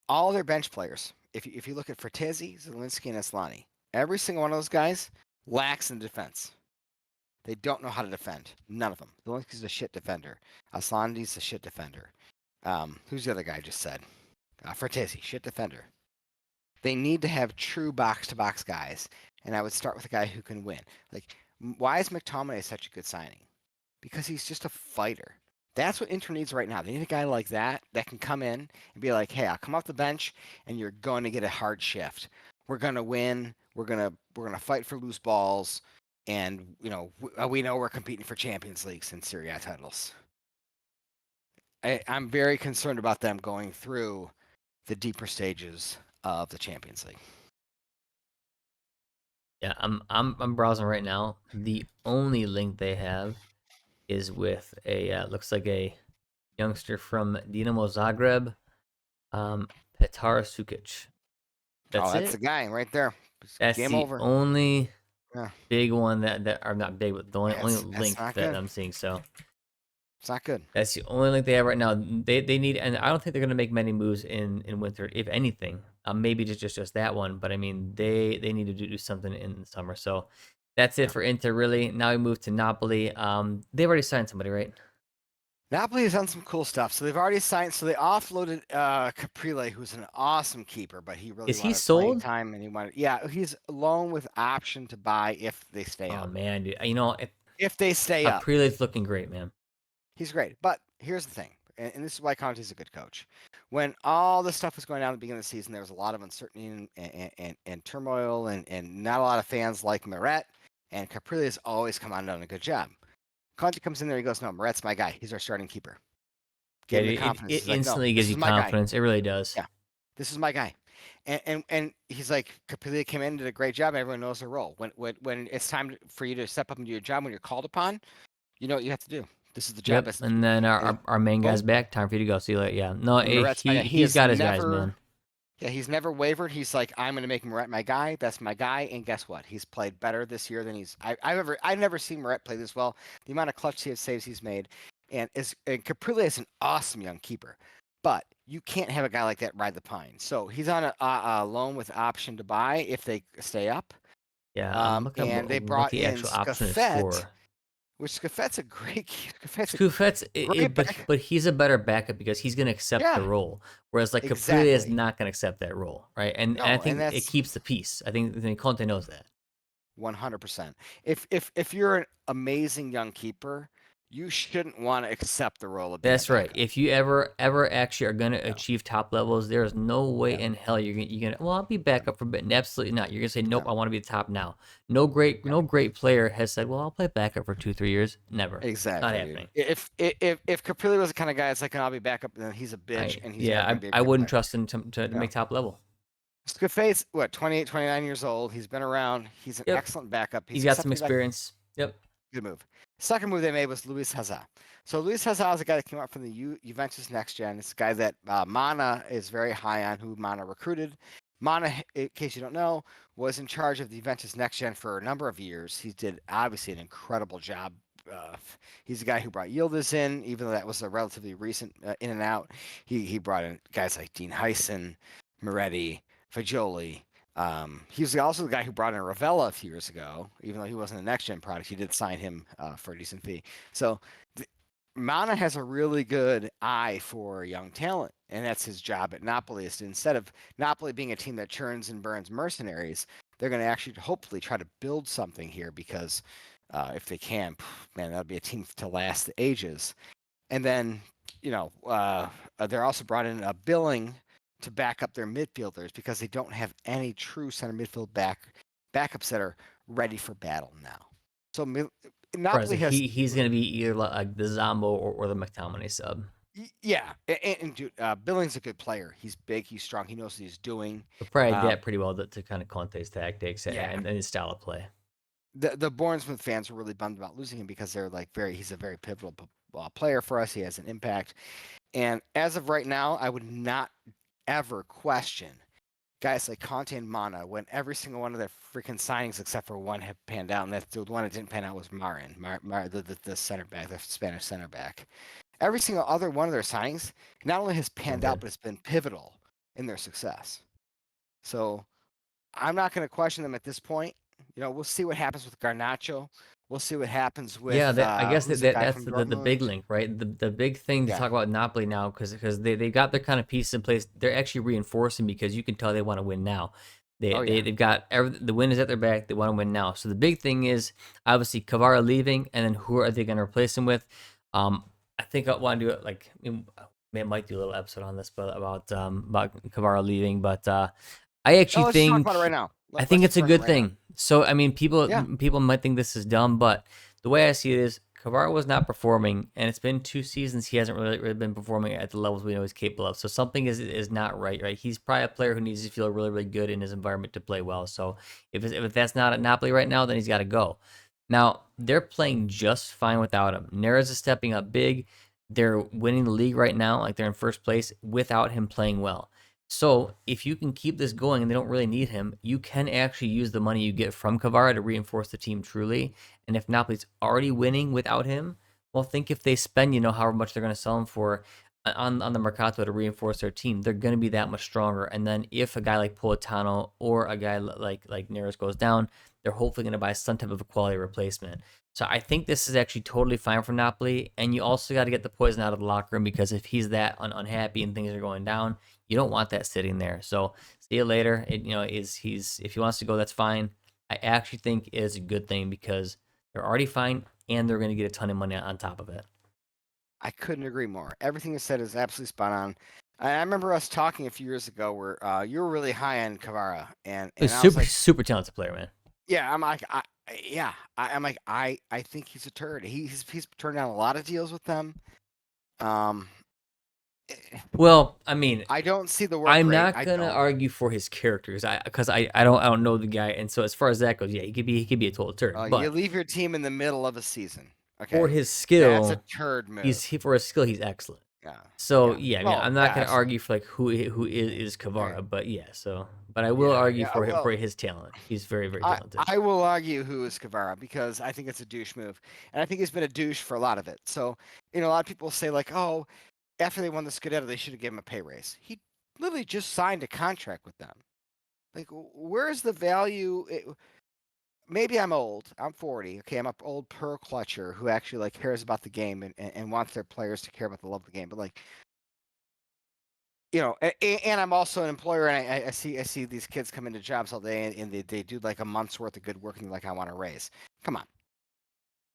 all their bench players. If you look at Fratesi, Zelensky, and Aslani, every single one of those guys lacks in defense. They don't know how to defend. None of them. Zelensky's a shit defender. Aslani's a shit defender. Who's the other guy I just said? Fratesi, shit defender. They need to have true box-to-box guys, and I would start with a guy who can win. Like, why is McTominay such a good signing? Because he's just a fighter. That's what Inter needs right now. They need a guy like that can come in and be like, "Hey, I'll come off the bench, and you're going to get a hard shift. We're going to win. We're gonna fight for loose balls, and we know we're competing for Champions Leagues and Serie A titles." I'm very concerned about them going through the deeper stages of the Champions League. Yeah, I'm browsing right now. The only link they have is with a looks like a youngster from Dinamo Zagreb, Petar Sukic. Oh, That's that's the it. guy right there. That's Game the over. only Yeah, big one that are not big, but the only that's link not that good. I'm seeing. So It's not good. that's the only link they have right now. They need, and I don't think they're gonna make many moves in winter, if anything. Maybe just that one, but I mean they need to do something in the summer. So that's it Yeah. for Inter. Really, now we move to Napoli. They've already signed somebody, right? Napoli has done some cool stuff. So they've already signed. So they offloaded Caprile, who's an awesome keeper, but he really Is he wanted playing sold? time, and he wanted. Yeah, he's loan with option to buy if they stay Oh up. man, dude. If they stay up, Aprile's looking great, man. he's great. But here's the thing, and this is why Conte's a good coach. When all this stuff was going down at the beginning of the season, there was a lot of uncertainty and turmoil, and not a lot of fans like Meret. And Caprile has always come on and done a good job. Conte comes in there, he goes, "No, Moret's my guy. He's our starting keeper." Yeah, Give him the it confidence. it He's like, "No, instantly this gives you is my guy. confidence. It really does. Yeah, this is my guy." And he's like, Caprile came in and did a great job. Everyone knows their role. When it's time for you to step up and do your job, when you're called upon, you know what you have to do. This is the job. Yep. And then our main guy's Boom. back. Time for you to go. See you later. Yeah. No, And Moret's my guy. He he's has got his guys, man. never, yeah, he's never wavered. He's like, "I'm going to make Moret my guy. That's my guy." And guess what? He's played better this year than I've never seen Moret play this well. The amount of clutch saves he's made, and Caprile is an awesome young keeper, but you can't have a guy like that ride the pine. So he's on a loan with option to buy if they stay up. Yeah, I'm looking at And they what brought the in actual option is Scuffet, for. which Scuffet's a great Scuffet's a Scoofet's, great back. but he's a better backup because he's going to accept the Yeah, role, whereas like Caprilia is exactly. not going to accept that role, right? And I No, and think it that's keeps the peace. I think Conte knows that. 100%. If you're an amazing young keeper, you shouldn't want to accept the role of being a That's right. backup. If you ever actually are going to No, achieve top levels, there is no way yeah, in hell you're gonna. Well, I'll be back up for a bit. Absolutely not. You're gonna say nope. no, I want to be the top now. yeah. No great player has said, well, I'll play backup for 2 3 years. Never. Not Exactly, dude. happening. If Caprilli was the kind of guy that's like, I'll be back up, then he's a bitch and he's never gonna be a I great wouldn't player. trust him to No. make top level. Scafe's what, 28, 29 years old. He's been around. He's an Yep. excellent backup. He's He's got some accepted back. experience. Yep. Good move. Second move they made was Luis Hazard. So Luis Hazard is a guy that came up from the Juventus Next Gen. It's a guy that Mana is very high on, who Mana recruited. Mana, in case you don't know, was in charge of the Juventus Next Gen for a number of years. He did obviously an incredible job. He's a guy who brought Yildiz in, even though that was a relatively recent in and out. He brought in guys like Dean Heisen, Moretti, Fagioli. He was also the guy who brought in Ravella a few years ago, even though he wasn't a next gen product. He did sign him for a decent fee. So Mana has a really good eye for young talent, and that's his job at Napoli. Is to, instead of Napoli being a team that churns and burns mercenaries, they're going to actually hopefully try to build something here because if they can, man, that'll be a team to last the ages. And then, they're also brought in a billing to back up their midfielders because they don't have any true center midfield backups that are ready for battle now. So Right. So Napoli has, he's gonna be either like the Zombo or the McTominay sub. yeah, and dude, Billing's a good player. He's big, he's strong, he knows what he's doing. He'll probably Um, adapt pretty well to kind of Conte's tactics yeah, and his style of play. the Bournemouth fans were really bummed about losing him because they're like he's a very pivotal player for us. He has an impact, and as of right now, I would not ever question guys like Conte and Mana when every single one of their freaking signings except for one have panned out, and that's the one that didn't pan out was Marin, the center back, the Spanish center back. Every single other one of their signings not only has panned out, but it's been pivotal in their success. So I'm not going to question them at this point. We'll see what happens with Garnacho. We'll see what happens Yeah, with I guess who's the guy that's from the big Dortmund. link, right? The big thing to Yeah. talk about Napoli now because they got their kind of pieces in place. They're actually reinforcing because you can tell they want to win now. Oh yeah. They've got the win is at their back. They want to win now. So the big thing is obviously Kvara leaving, and then who are they going to replace him with? I think I want to do it like I might do a little episode on this, but about Kvara leaving. But I Oh, actually let's just talk about it think right now. I Let's think it's just a talk about good it right now. thing. So I mean, Yeah. people might think this is dumb, but the way I see it is, Kvara was not performing, and it's been 2 seasons he hasn't really been performing at the levels we know he's capable of. So something is not right, right? He's probably a player who needs to feel really good in his environment to play well. So if that's not at Napoli right now, then he's got to go. Now they're playing just fine without him. Neres is stepping up big. They're winning the league right now, like they're in first place without him playing well. So if you can keep this going and they don't really need him, you can actually use the money you get from Kvara to reinforce the team truly. And if Napoli's already winning without him, well, think if they spend, however much they're going to sell him for on the Mercato to reinforce their team, they're going to be that much stronger. And then if a guy like Politano or a guy like Neres goes down, they're hopefully going to buy some type of a quality replacement. So I think this is actually totally fine for Napoli. And you also got to get the poison out of the locker room because if he's that unhappy and things are going down, you don't want that sitting there. So see you later. If he wants to go, that's fine. I actually think it is a good thing because they're already fine and they're going to get a ton of money on top of it. I couldn't agree more. Everything you said is absolutely spot on. I remember us talking a few years ago where you were really high on Kvara, and He's I was like, super talented player, man. yeah, I'm like, I'm like, I think he's a turd. He's turned down a lot of deals with them. Um, Well, I mean, I don't see the work I'm rate. not I gonna don't. argue for his characters, because I don't know the guy, and so as far as that goes, yeah, he could be a total turd. You But leave your team in the middle of a season. for Okay, his that's a skill, turd move. he's excellent. Yeah, So yeah. yeah, I mean, Well, I'm not yeah, gonna absolutely. argue for like who is Okay. Kvara, but yeah. But I will Yeah, argue yeah. for Well, his talent. He's very I talented. I will argue who is Kvara because I think it's a douche move, and I think he's been a douche for a lot of it. So a lot of people say like, oh, after they won the Scudetto, they should have given him a pay raise. He literally just signed a contract with them. Like, where's the value? Maybe I'm old. I'm 40. Okay, I'm an old pearl clutcher who actually like cares about the game and wants their players to care about the love of the game. But like, and I'm also an employer, and I see these kids come into jobs all day, and they do like a month's worth of good work, and like, I want to raise. Come on,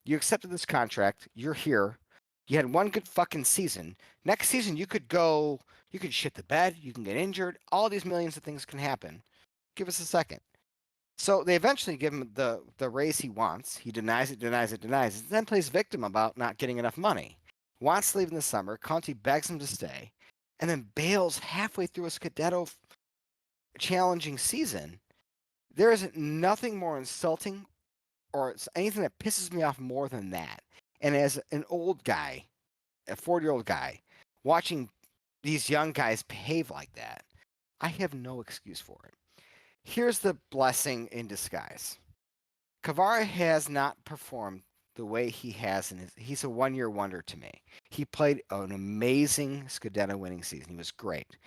you accepted this contract. You're here. You had one good fucking season. Next season, you could shit the bed. You can get injured. All these millions of things can happen. Give us a second. So they eventually give him the raise he wants. He denies it, then plays victim about not getting enough money. Wants to leave in the summer. Conte begs him to stay, and then bails halfway through a Scudetto challenging season. There is nothing more insulting or anything that pisses me off more than that. And as an old guy, a 40-year-old guy, watching these young guys behave like that, I have no excuse for it. Here's the blessing in disguise. Kvara has not performed the way he has he's a one-year wonder to me. He played an amazing Scudetto winning season. He was great.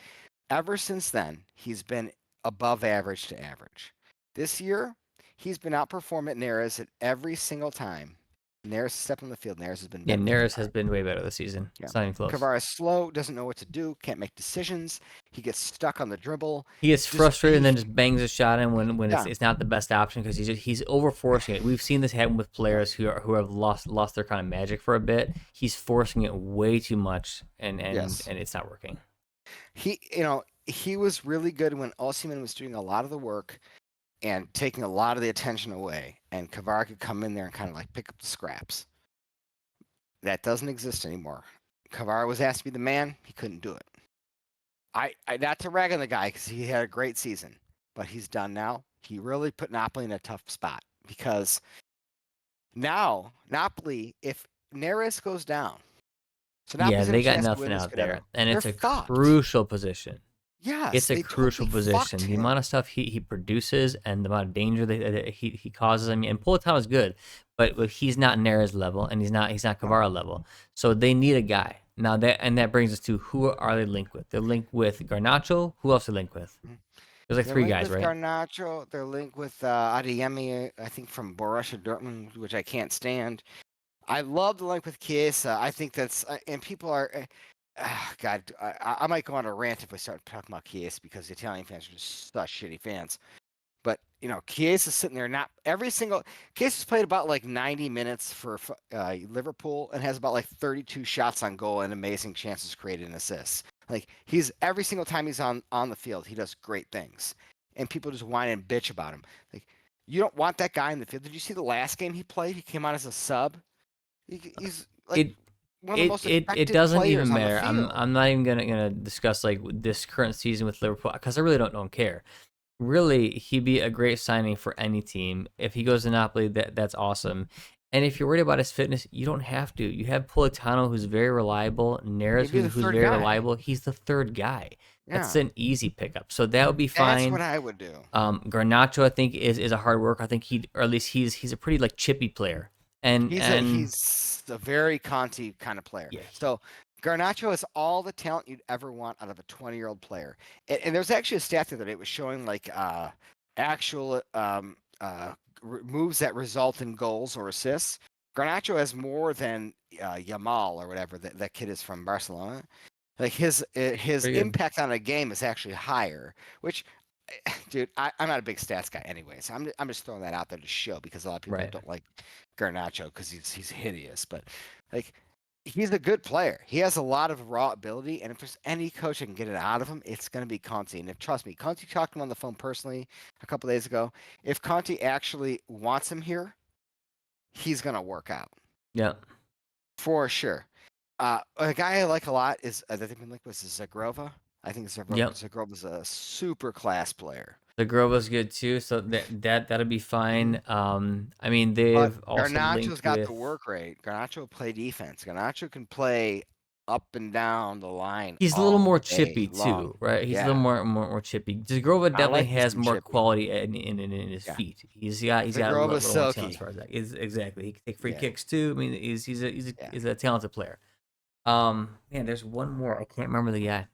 Ever since then, he's been above average to average. This year, he's been outperforming Neres at every single time. Neres stepped on the field. Neres has been Yeah, better. Neres has been way better this season. Yeah. It's not even close. Kvara is slow, doesn't know what to do, can't make decisions. He gets stuck on the dribble. He gets frustrated and then just bangs a shot in when it's not the best option because he's overforcing it. We've seen this happen with players who have lost their kind of magic for a bit. He's forcing it way too much, and it's not working. He was really good when Osimhen was doing a lot of the work and taking a lot of the attention away, and Kvara could come in there and kind of like pick up the scraps. That doesn't exist anymore. Kvara was asked to be the man. He couldn't do it. I not to rag on the guy because he had a great season, but he's done now. He really put Napoli in a tough spot because now Napoli, if Neres goes down, so Napoli's they got chance to nothing win this out there, and They're it's a fucked. crucial position. Yes, It's a crucial position. The him. amount of stuff he produces and the amount of danger that he causes. I mean, and Politano is good, but he's not Neres level, and he's not Kvara level. So they need a guy now. That brings us to who are they linked with? They're linked with Garnacho. Who else are they linked with? There's like three guys, right? Garnacho. They're linked with Adeyemi, I think from Borussia Dortmund, which I can't stand. I love the link with Chiesa. I think that's and people are. God, I might go on a rant if we start talking about Chiesa because the Italian fans are just such shitty fans. But Chiesa's sitting there. Not every single Chiesa's played about like 90 minutes for Liverpool and has about like 32 shots on goal and amazing chances created and assists. Like he's every single time he's on the field, he does great things, and people just whine and bitch about him. Like you don't want that guy in the field. Did you see the last game he played? He came out as a sub. He's like. It doesn't even matter. I'm not even gonna discuss like this current season with Liverpool because I really don't care. Really, he'd be a great signing for any team. If he goes to Napoli, that's awesome. And if you're worried about his fitness, you don't have to. You have Politano, who's very reliable. Neres, who's very reliable. He's the third guy. Yeah. That's an easy pickup. So that would be fine. That's what I would do. Garnacho, I think, is a hard worker. I think or at least he's a pretty like chippy player. And he's a very Conti kind of player. Yeah. So Garnacho has all the talent you'd ever want out of a 20-year-old player. And there's actually a stat the other day. It was showing like actual moves that result in goals or assists. Garnacho has more than Yamal or whatever that kid is from Barcelona. Like his impact on a game is actually higher, which. Dude, I'm not a big stats guy anyways. I'm just throwing that out there to show because a lot of people don't like Garnacho because he's hideous. But like he's a good player. He has a lot of raw ability, and if there's any coach that can get it out of him, it's gonna be Conte. And trust me, Conte talked to him on the phone personally a couple days ago. If Conte actually wants him here, he's gonna work out. Yeah. For sure. A guy I like a lot is that they've been linked with is Zhegrova. I think Zhegrova's a super class player. Zhegrova's good too, so that'll be fine. I mean, they've also Garnacho's got the work rate. Garnacho will play defense. Garnacho can play up and down the line. He's a little more chippy too, right? He's a little more chippy. Zhegrova definitely has more quality in his feet. He's got a little more talent as far as that. Exactly. He can take free kicks too. I mean, he's a talented player. Man, there's one more. I can't remember the guy.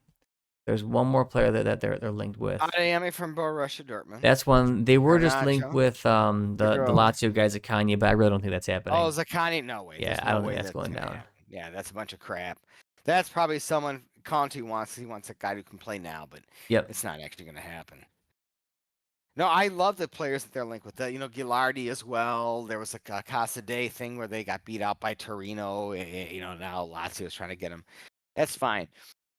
There's one more player that they're linked with. Adeyemi from Borussia Dortmund. That's one. They were just linked Garnacho. with the Zhegrova. Lazio guys at Kanye, but I really don't think that's Oh, happening. Zaccani? No way. Yeah, There's I no don't think way that's that's going gonna down. happen. Yeah, that's a bunch of crap. That's probably someone Conte wants. He wants a guy who can play now, but Yep. it's not actually gonna happen. No, I love the players that they're linked with. Gilardi as well. There was a Casa Day thing where they got beat out by Torino. Now Lazio's trying to get him. That's fine.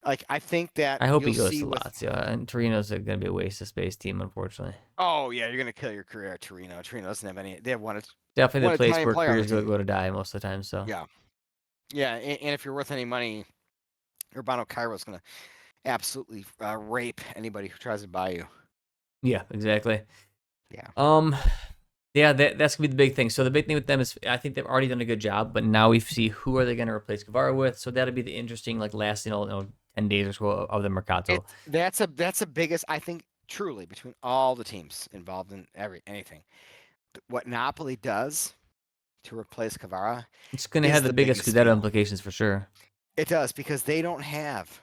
Like, I think that I hope you'll he goes see to with. Lazio. And Torino's going to be a waste of space team, unfortunately. Oh yeah, you're gonna kill your career at Torino. Torino doesn't have any. They have Definitely one the place Italian where player on the careers team. go to die most of the time. So Yeah, yeah. And if you're worth any money, Urbano Cairo's gonna absolutely rape anybody who tries to buy you. yeah, exactly. Yeah. Yeah, that's gonna be the big thing. So the big thing with them is I think they've already done a good job, but now we see who are they going to replace Kvara with. So that'll be the interesting last 10 days or so of the Mercato. That's the biggest, I think, truly, between all the teams involved in anything. What Napoli does to replace Kvara It's going to is have the the biggest biggest Scudetto steal. implications for sure. It does, because they don't have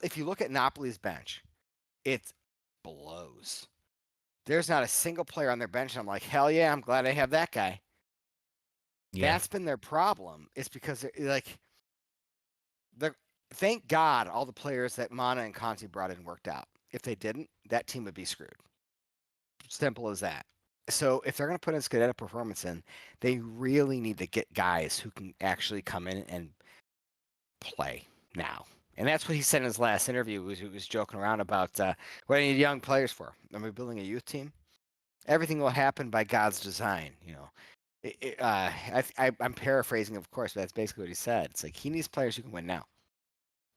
if you look at Napoli's bench, it blows. There's not a single player on their bench. I'm like, hell yeah, I'm glad I have that guy. Yeah. That's been their problem. It's because they're thank God all the players that Mana and Conti brought in worked out. If they didn't, that team would be screwed. Simple as that. So if they're going to put in Scudetto performance in, they really need to get guys who can actually come in and play now. And that's what he said in his last interview. He was joking around about what I need young players for. Am I building a youth team? Everything will happen by God's design. I'm paraphrasing, of course, but that's basically what he said. It's like he needs players who can win now.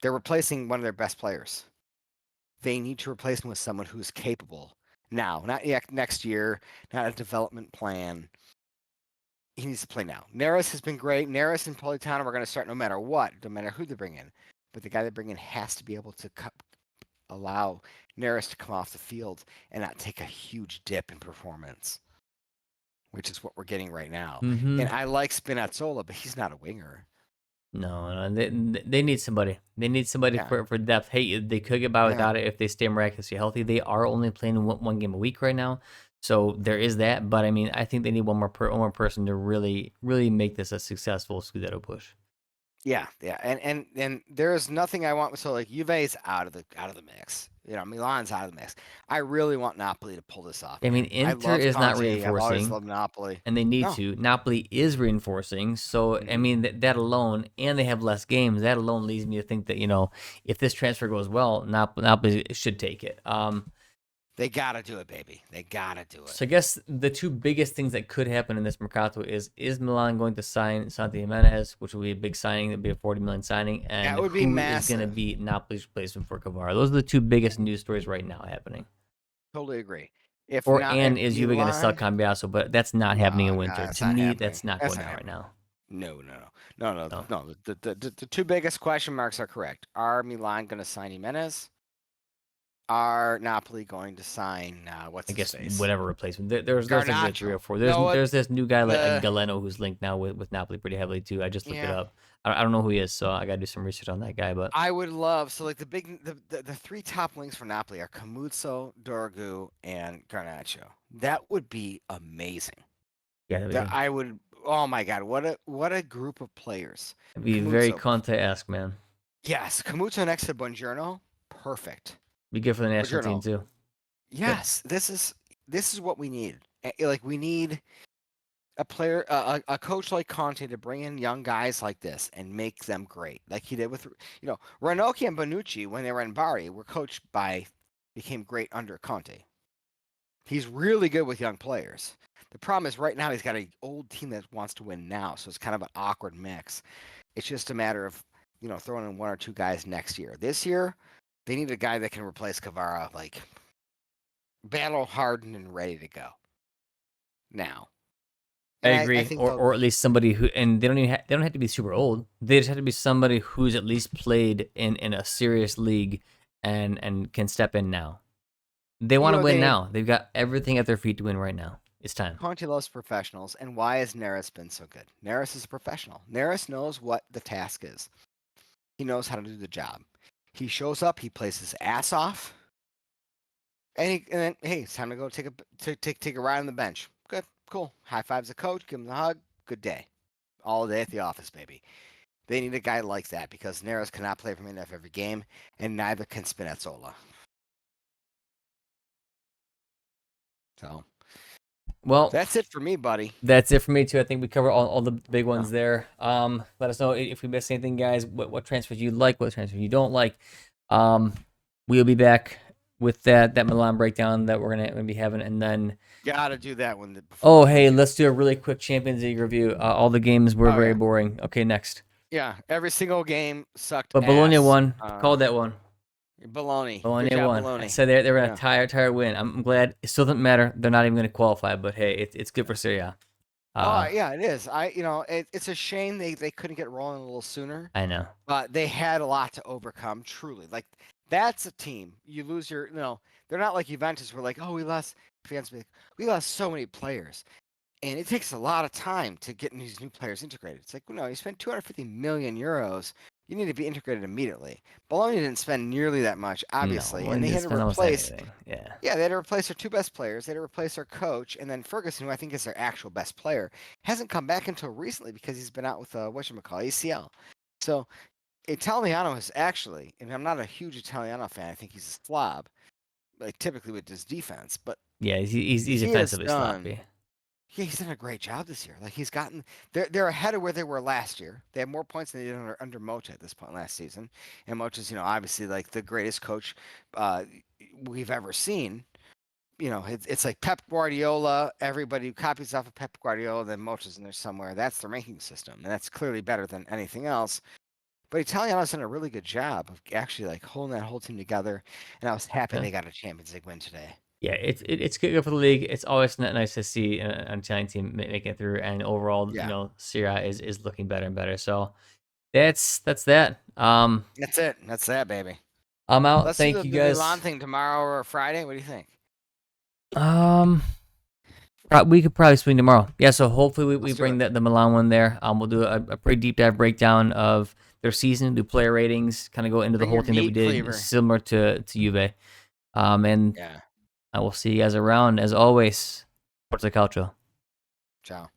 They're replacing one of their best players. They need to replace him with someone who's capable now, not next year, not a development plan. He needs to play now. Neres has been great. Neres and Politano are going to start no matter what, no matter who they bring in. But the guy they bring in has to be able to allow Neres to come off the field and not take a huge dip in performance, which is what we're getting right now. Mm-hmm. And I like Spinazzola, but he's not a winger. No, they need somebody. They need somebody for depth. Hey, they could get by without it if they stay miraculously healthy. They are only playing one game a week right now, so there is that. But I mean, I think they need one more person to really make this a successful Scudetto push. Yeah, and there's nothing I want. So like Juve's out of the mix. Milan's out of the mix. I really want Napoli to pull this off. I mean, I Inter love is not Conte. I've always reinforcing, loved Napoli. and they need No. to. Napoli is reinforcing, so I mean that alone, and they have less games. That alone leads me to think that if this transfer goes well, Napoli should take it. They gotta do it, baby. They gotta do it. So I guess the two biggest things that could happen in this Mercato is Milan going to sign Santi Gimenez, which will be a big signing, it'd be a 40 million signing, and that would be who massive. is going to be Napoli's replacement for Kvara. Those are the two biggest news stories right now happening. Totally agree. Is Juve going to sell Cambiaso? But that's not happening in winter. To me, happening. that's not going on right now. No. The two biggest question marks are correct. Are Milan going to sign Gimenez? Are Napoli going to sign whatever replacement? There's like 3 or 4. There's this new guy like Galeno who's linked now with Napoli pretty heavily too. I just looked it up. I don't know who he is, so I got to do some research on that guy. But I would love the three top links for Napoli are Camuzzo, Dorgu, and Garnacho. That would be amazing. Yeah, I would. Oh my God, what a group of players. It'd be very Conte-esque, man. Yes, Camuzzo next to Buongiorno, perfect. Be good for the national team too. Yes, this is what we need. Like we need a player, a coach like Conte to bring in young guys like this and make them great, like he did with Ranocchi and Bonucci when they were in Bari became great under Conte. He's really good with young players. The problem is right now he's got an old team that wants to win now, so it's kind of an awkward mix. It's just a matter of throwing in one or two guys next year. This year, they need a guy that can replace Kvara, like battle hardened and ready to go. Now, I agree, or at least somebody who, and they don't have to be super old. They just have to be somebody who's at least played in a serious league and can step in now. They want to win now. They've got everything at their feet to win right now. It's time. Conte loves professionals, and why has Neres been so good? Neres is a professional. Neres knows what the task is. He knows how to do the job. He shows up, he plays his ass off, and then hey, it's time to go take a ride on the bench. Good, cool. High fives the coach, give him a hug. Good day. All day at the office, baby. They need a guy like that because Neres cannot play from enough every game, and neither can Spinazzola. So, well, that's it for me, buddy. That's it for me too. I think we cover all the big ones there. Let us know if we missed anything, guys. What transfers you like, what transfers you don't like. We'll be back with that Milan breakdown that we're gonna be having, and then Gotta do that one. Oh, hey, let's do a really quick Champions League review. All the games were very boring. Okay, next. Yeah, every single game sucked. But Bologna ass. won. Called that one. Bologna. Bologna Good job, won. Bologna. I said they were gonna tire win. I'm glad. It still doesn't matter. They're not even gonna qualify. But hey, it's good for Serie A. Yeah, it is. It's a shame they couldn't get rolling a little sooner. I know. But they had a lot to overcome. Truly, like that's a team. You lose your, they're not like Juventus. We're like, oh, we lost. Fans be like, we lost so many players. And it takes a lot of time to get these new players integrated. It's like, no, you spent 250 million euros. You need to be integrated immediately. Bologna didn't spend nearly that much, obviously, No, and they had to replace. Yeah, they had to replace their two best players. They had to replace their coach, and then Ferguson, who I think is their actual best player, hasn't come back until recently because he's been out with ACL. So Italiano is actually, and I'm not a huge Italiano fan. I think he's a slob, like typically with his defense, but yeah, he's defensively sloppy. Yeah, he's done a great job this year. Like he's gotten, they're ahead of where they were last year. They have more points than they did under Mota at this point last season. And Mota's, obviously like the greatest coach we've ever seen. It's like Pep Guardiola. Everybody copies off of Pep Guardiola, then Mota's in there somewhere. That's the ranking system, and that's clearly better than anything else. But Italiano's done a really good job of actually like holding that whole team together. And I was happy they got a Champions League win today. Yeah, it's good for the league. It's always nice to see an Italian team make it through, and overall, Serie A is looking better and better. So that's that. That's it. That's that, baby. I'm out. Let's Thank do you the guys. Milan thing tomorrow or Friday. What do you think? We could probably swing tomorrow. Yeah, so hopefully we bring the Milan one there. We'll do a pretty deep dive breakdown of their season, do player ratings, kind of go into the whole thing that we did, similar to Juve. And I will see you guys around as always. Primo Calcio. Ciao.